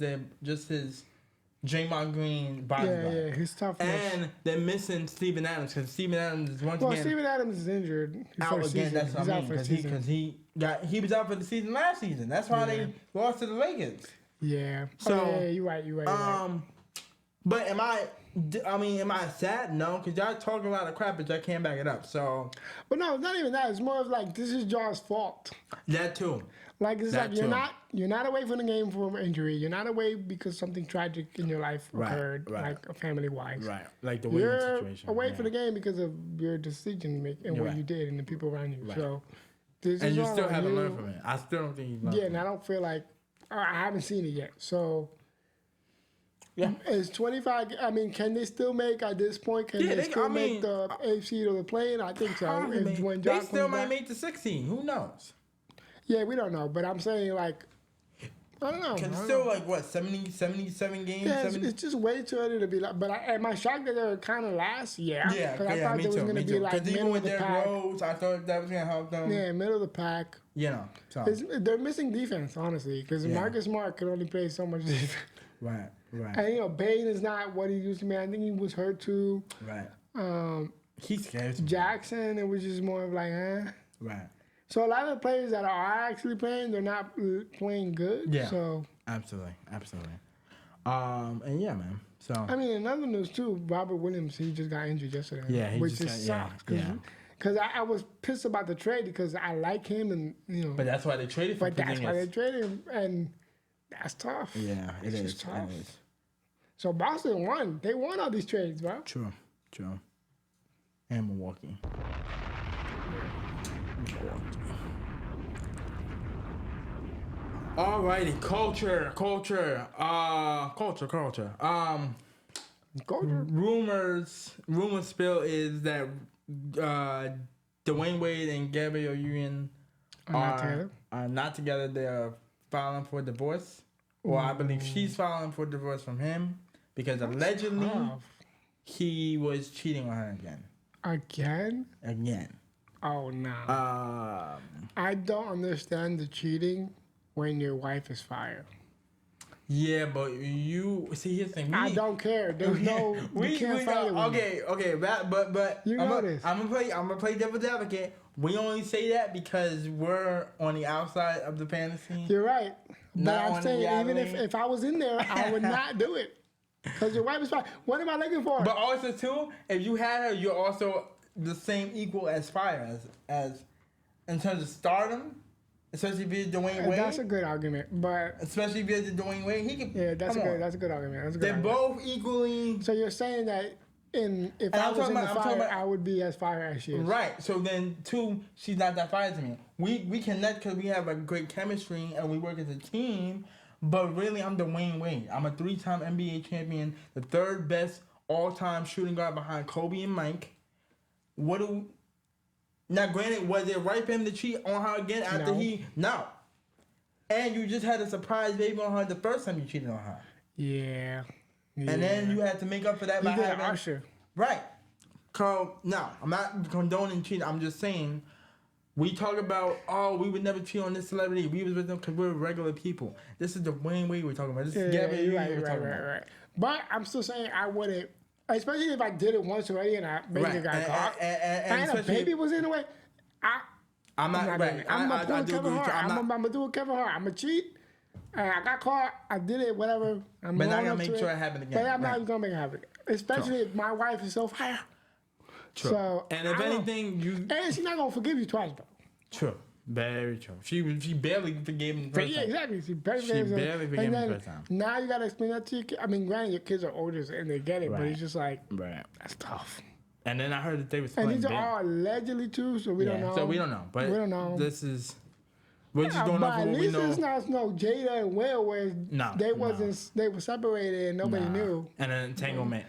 his Draymond Green bodyguard. Yeah, his toughness. And they're missing Steven Adams because Steven Adams is once again. Well, Steven Adams is injured. Out again. That's what I mean because he was out for the season last season. That's why they lost to the Lakers. Yeah. So you're right. But am I sad? No, because y'all talking a lot of crap, but y'all can't back it up. So. But no, it's not even that. It's more of like this is Ja's fault. That too. Like it's that like you're not away from the game for injury. You're not away because something tragic in your life occurred, like a family wise. Right, like the Williams situation. You're away from the game because of your decision making and what you did and the people around you. Right. So, this is you still haven't learned from it. I still don't think you've learned. Yeah, and I don't feel like I haven't seen it yet. So. Yeah, it's 25. I mean, can they still make at this point? Can they still make the AFC or the play-in? I think so. They still might make the 16. Who knows? Yeah, we don't know. But I'm saying, like, I don't know. It's still like, what, 77 games? Yeah, it's just way too early to be like. But am I shocked that they were kind of last? Yeah. Yeah, because I thought they was going to be like middle of the pack. Rose, I thought that was going to help them. Yeah, middle of the pack. You know. So. They're missing defense, honestly, because Marcus Smart could only play so much defense. Right. And Bane is not what he used to be. I think he was hurt too. Right. He scares me. Jackson, it was just more of like, Right. So a lot of the players that are actually playing, they're not playing good. Yeah. So absolutely. And yeah, man. So I mean, in other news too, Robert Williams, he just got injured yesterday. Yeah, which sucks. Because I was pissed about the trade because I like him and But that's why they traded for him. But that's why they traded him, and that's tough. Yeah, it is tough. It is. So Boston won. They won all these trades, bro. True. And Milwaukee. Alrighty, culture. Rumors spill is that Dwayne Wade and Gabrielle Union are not together. They are filing for divorce. Well, I believe she's filing for divorce from him because allegedly he was cheating on her again. Again. Oh no. I don't understand the cheating when your wife is fired. Yeah, but you see. Here's the thing. I don't care. There's no. We can't fire it. Okay. But you know this. I'm gonna play devil's advocate. We only say that because we're on the outside of the fantasy. You're right. But I'm saying even if I was in there, I would not do it because your wife is fired. What am I looking for? But also too, if you had her, you're also the same equal as Fire as in terms of stardom. Especially if you're Dwayne Wade. That's a good argument, but especially if you're Dwayne Wade, he can. Yeah, that's a good argument. They're both equally. So you're saying that if I was in the Fire, I would be as fire as she is. Right. So then, two, she's not that fire to me. We connect because we have a great chemistry and we work as a team. But really, I'm Dwayne Wade. I'm a 3-time NBA champion, the 3rd best all-time shooting guard behind Kobe and Mike. Now, granted, was it right for him to cheat on her again after No. And you just had a surprise baby on her the first time you cheated on her. Yeah. And then you had to make up for that by having Usher. Right. So, no, I'm not condoning cheating. I'm just saying, we talk about, we would never cheat on this celebrity. We was with them because we're regular people. This is the Dwayne Wade we're talking about. This is Gabby we're talking about. Right. But I'm still saying I wouldn't. Especially if I did it once already and I maybe got caught. And a baby was in the way. I'm not. I'm gonna do Kevin Hart. I'm gonna do a Kevin Hart. I'm gonna cheat. I got caught. I did it. Whatever. But not gonna make sure it happen again. But I'm not gonna make it happen. Especially if my wife is so fire. True. So, and if anything, and she's not gonna forgive you twice, though. True. Very true. She barely forgave him the first time. Exactly. She barely forgave him the first time. Now you gotta explain that to your kids. I mean, granted, your kids are older and they get it, but it's just like, that's tough. And then I heard that they were splitting. And these are all allegedly too, so we don't know. So we don't know. But we don't know. This is... We're just going off of what we know. At least it's not no Jada and Will where they were separated and nobody knew. And an entanglement.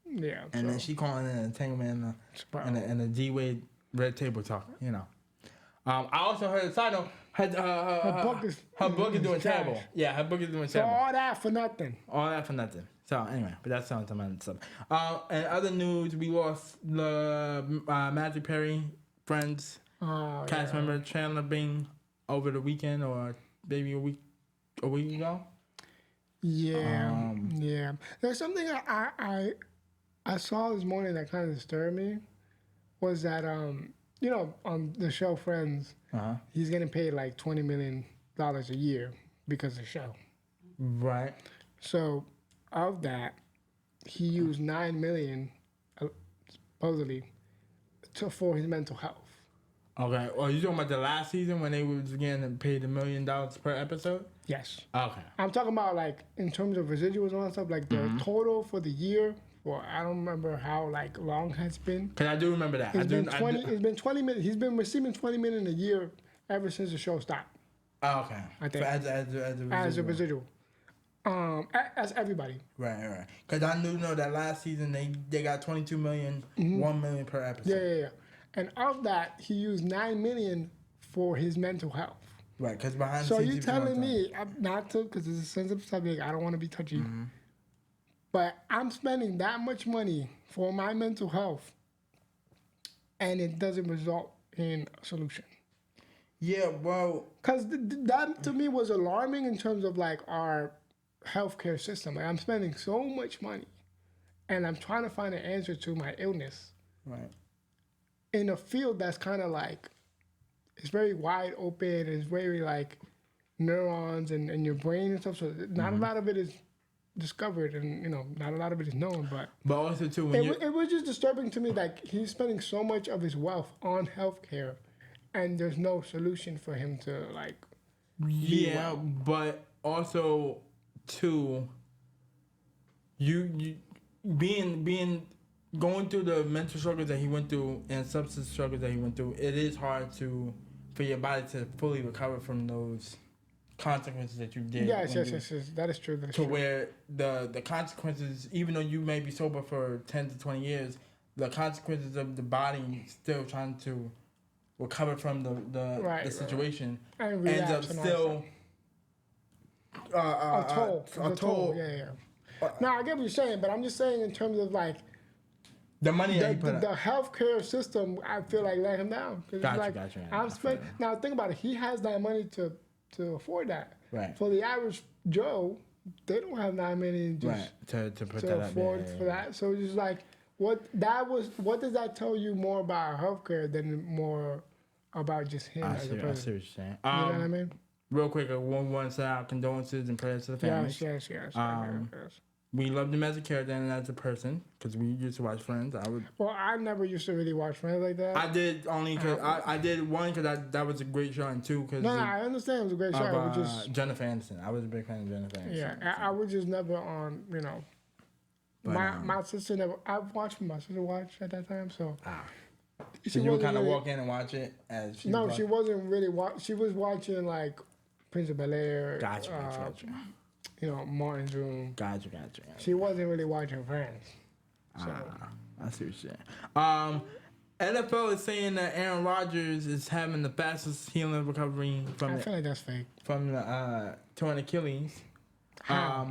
Yeah. And then she calling it an entanglement and a D-Wade red table talk, you know. I also heard a side note. Her book is doing terrible. Yeah, her book is doing terrible. So all that for nothing. All that for nothing. So anyway, but that's something stuff. And other news, we lost the Matthew Perry friends cast member Chandler Bing over the weekend or maybe a week ago. Yeah, yeah. There's something I saw this morning that kind of disturbed me. Was that you know, on the show Friends, he's getting paid like $20 million a year because of the show. Right. So, of that, he used $9 million, supposedly, for his mental health. Okay. Well, you talking about the last season when they was getting paid $1 million per episode? Yes. Okay. I'm talking about like in terms of residuals and all that stuff, like the total for the year. Well, I don't remember how like long has been. Cause I do remember that. It's been 20 minutes. He's been receiving 20 million a year ever since the show stopped. Oh, okay. I think as a residual. As everybody. Right. Cause I do know that last season they got 22 million, 1 million per episode. Yeah. And of that, he used 9 million for his mental health. Right. Cause behind. So you're telling me not to, cause it's a sensitive subject. I don't want to be touchy. But I'm spending that much money for my mental health, and it doesn't result in a solution. Yeah, well... Because that, to me, was alarming in terms of, like, our healthcare system. Like, I'm spending so much money, and I'm trying to find an answer to my illness. Right. In a field that's kind of, like, it's very wide open. It's very, like, neurons and your brain and stuff. So not a lot of it is discovered, and you know, not a lot of it is known, but also too, it was just disturbing to me. Like, he's spending so much of his wealth on healthcare, and there's no solution for him to like. Yeah, but also too, you being going through the mental struggles that he went through and substance struggles that he went through. It is hard for your body to fully recover from those consequences that you did. Yes. That is true. Where the consequences, even though you may be sober for 10 to 20 years, the consequences of the body still trying to recover from the situation ends up still a toll. Yeah. Now I get what you're saying, but I'm just saying in terms of like the money that he put up. The healthcare system, I feel like let him down. Gotcha. I'm spending. Now think about it. He has that money to afford that. Right. For the average Joe, they don't have $9 million just to afford for that. So it's just like what does that tell you more about healthcare than more about just him as a person? I see what you're saying. You know what I mean? Real quick, I want to send out condolences and prayers to the family. Yes. We loved him as a character and as a person because we used to watch Friends. Well, I never used to really watch Friends like that. I did only because I did one because that was a great show, and two because I understand it was a great show. Jennifer Aniston. I was a big fan of Jennifer Aniston. Yeah, I was just never on. You know, but, my sister never. I watched my sister watch at that time, so. So you would kind of walk in and watch it as she. No, she wasn't really She was watching like Prince of Bel-Air. Gotcha. You know, Martin's Room. Gotcha. She wasn't really watching Friends. So. I see what you're saying. NFL is saying that Aaron Rodgers is having the fastest healing recovery from. I feel like that's fake. From the torn Achilles. How?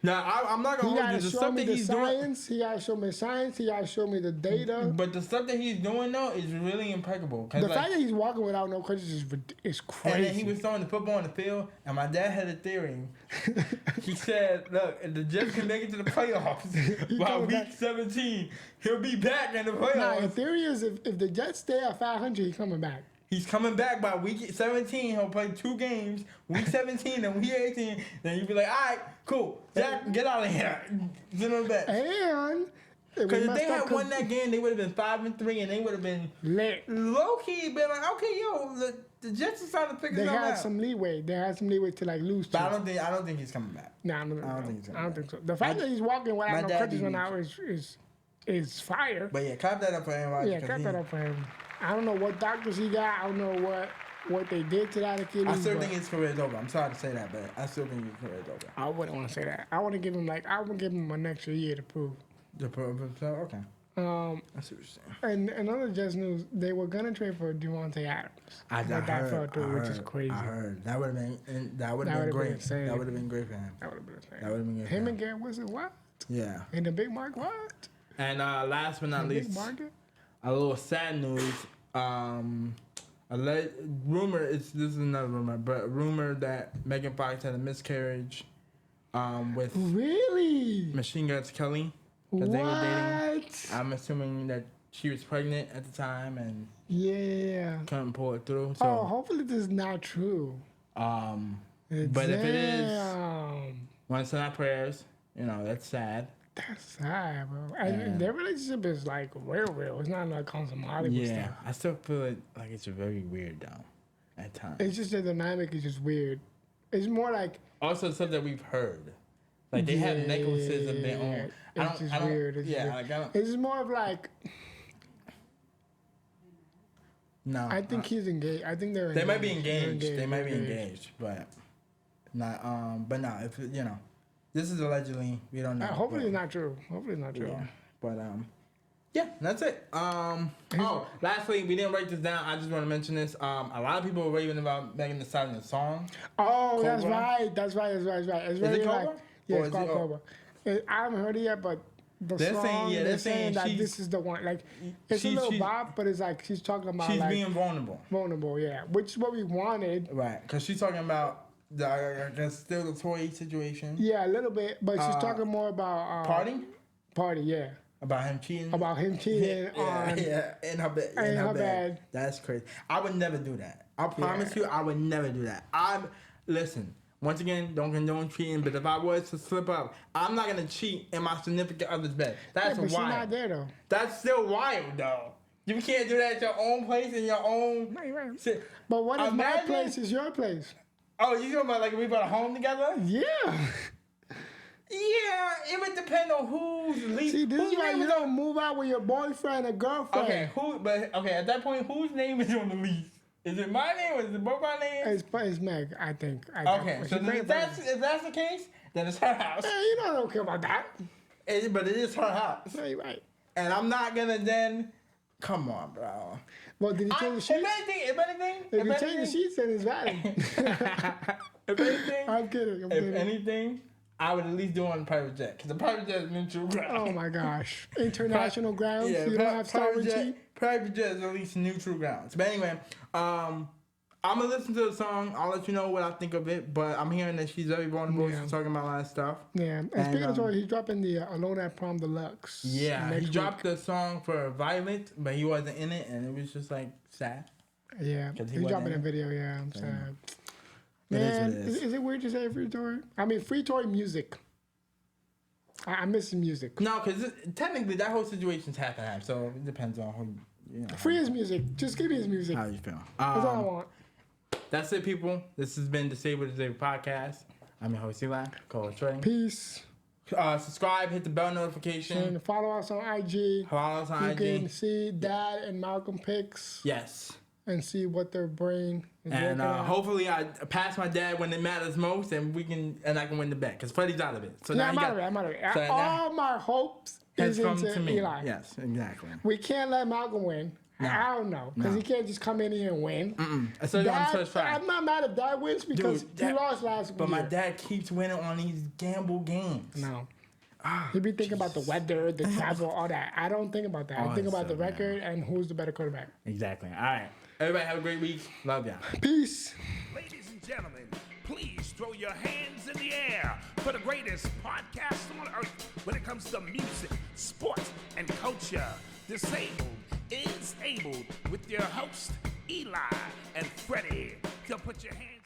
Now, I'm not going to hold you. The stuff that he's doing... He got to show me science. He got to show me the data. But the stuff that he's doing, though, is really impeccable. The fact that he's walking without no crutches is crazy. And then he was throwing the football on the field, and my dad had a theory. He said, look, if the Jets can make it to the playoffs by week 17, he'll be back in the playoffs. Nah, the theory is if the Jets stay at 500, he's coming back. He's coming back by week 17. He'll play 2 games, week 17 and week 18. Then you'll be like, all right, cool. Jack, get out of here. Sit on the bench. And because if they had won that game, they would have been 5-3, and they would have been low key. Been like, okay, yo, the Jets are trying to pick us up. They had some leeway. They had some leeway to like lose. But I don't think he's coming back. Nah, I don't think so. The fact that he's walking without no crutches right now is fire. But yeah, clap that up for him. Right? Yeah, clap that up for him. I don't know what doctors he got. I don't know what they did to that Achilles. I still think his career is over. I'm sorry to say that, but I still think his career is over. I wouldn't want to say that. I want to give him an extra year to prove. Okay. I see what you're saying. And another Jets news, they were gonna trade for Devontae Adams. I heard, which is crazy. I heard that would have been great. That would have been great for him. That would have been insane. That would have been great. Him and Garrett Wilson, what? Yeah. And the big mark, what? And last but not least, a little sad news. Rumor. This is another rumor, but rumor that Megan Fox had a miscarriage. With Machine Gun Kelly. Because they were dating. I'm assuming that she was pregnant at the time and couldn't pull it through. So, hopefully this is not true. But if it is, want to send our prayers. You know, that's sad. That's sad, bro. And their relationship is like real. It's not like on some Hollywood stuff. Yeah, I still feel like it's very weird though. At times, it's just the dynamic is just weird. It's more like also stuff that we've heard. Like they have necklaces of their own. It's just weird. It's just more of like. No, I think he's engaged. I think they're. They might be engaged. They might be engaged, but not. But no, if you know, this is allegedly. We don't know. Hopefully it's not true. Yeah, but yeah, that's it. Lastly, we didn't write this down. I just want to mention this. A lot of people were raving about Megan Thee Stallion's song. Oh, Cobra. That's right. It's is very it Cobra? like. Yeah, it's called Cobra. I haven't heard it yet, but they're saying that this is the one. Like, it's a little bop, but it's like she's talking about she's being vulnerable. Vulnerable, yeah, which is what we wanted. Right, because she's talking about I guess still the toy situation. Yeah, a little bit, but she's talking more about party, yeah. About him cheating. On in her bed. That's crazy. I would never do that. I promise you, I would never do that. Listen. Once again, don't condone cheating, but if I was to slip up, I'm not gonna cheat in my significant other's bed. That's wild. She's not there though. That's still wild though. You can't do that at your own place in your own. Right. But what if my place is your place? Oh, you talking about like we bought a home together? Yeah. Yeah, it would depend on who's least. See, this is why you don't move out with your boyfriend or girlfriend. Okay, at that point, whose name is on the lease? Is it my name or is it both our names? It's Meg, I think. Okay, so if that's the case, then it's her house. Hey, you don't care about that. But it is her house. No, you're right. And I'm not gonna then. Come on, bro. Well, did he change the sheets? If anything, if you change the sheets, then it's valid. If anything, I'm kidding. If anything, I would at least do it on a private jet because the private jet is neutral ground. Oh my gosh, international grounds. Yeah, you don't have sovereignty. Private jet is at least neutral grounds. But anyway, I'm gonna listen to the song. I'll let you know what I think of it. But I'm hearing that she's very vulnerable. She's talking about a lot of stuff. Yeah, and speaking of story, he's dropping the Alone at Prom Deluxe. Yeah, he dropped the song for Violet, but he wasn't in it, and it was just like sad. Yeah, he's dropping a video. Yeah, I'm sad. Man, is it weird to say free Tory? I mean, free Tory music. I miss his music. No, because technically that whole situation's half and half, so it depends on who. You know, free his music. Just give me his music. How you feel? That's all I want. That's it, people. This has been Disabled Podcast. I'm your host, Eli. Co-host Trey. Peace. Subscribe, hit the bell notification. And follow us on IG. Follow us on IG. You can see Dad and Malcolm picks. Yes. And see what their brain is and hopefully I pass my dad when it matters most, and I can win the bet because Freddie's out of it. So yeah, I'm out of it. So all my hopes is into me. Eli. Yes, exactly. We can't let Malcolm win. No. I don't know because he can't just come in here and win. I'm not mad if Dad wins because he lost last week. But my dad keeps winning on these gamble games. No. He be thinking about the weather, the travel, all that. I don't think about that. I think about the record and who's the better quarterback. Exactly. All right. Everybody have a great week. Love y'all. Peace. Ladies and gentlemen, please throw your hands in the air for the greatest podcast on earth when it comes to music, sports, and culture. Disabled is Able with your host, Eli and Fredy. So put your hands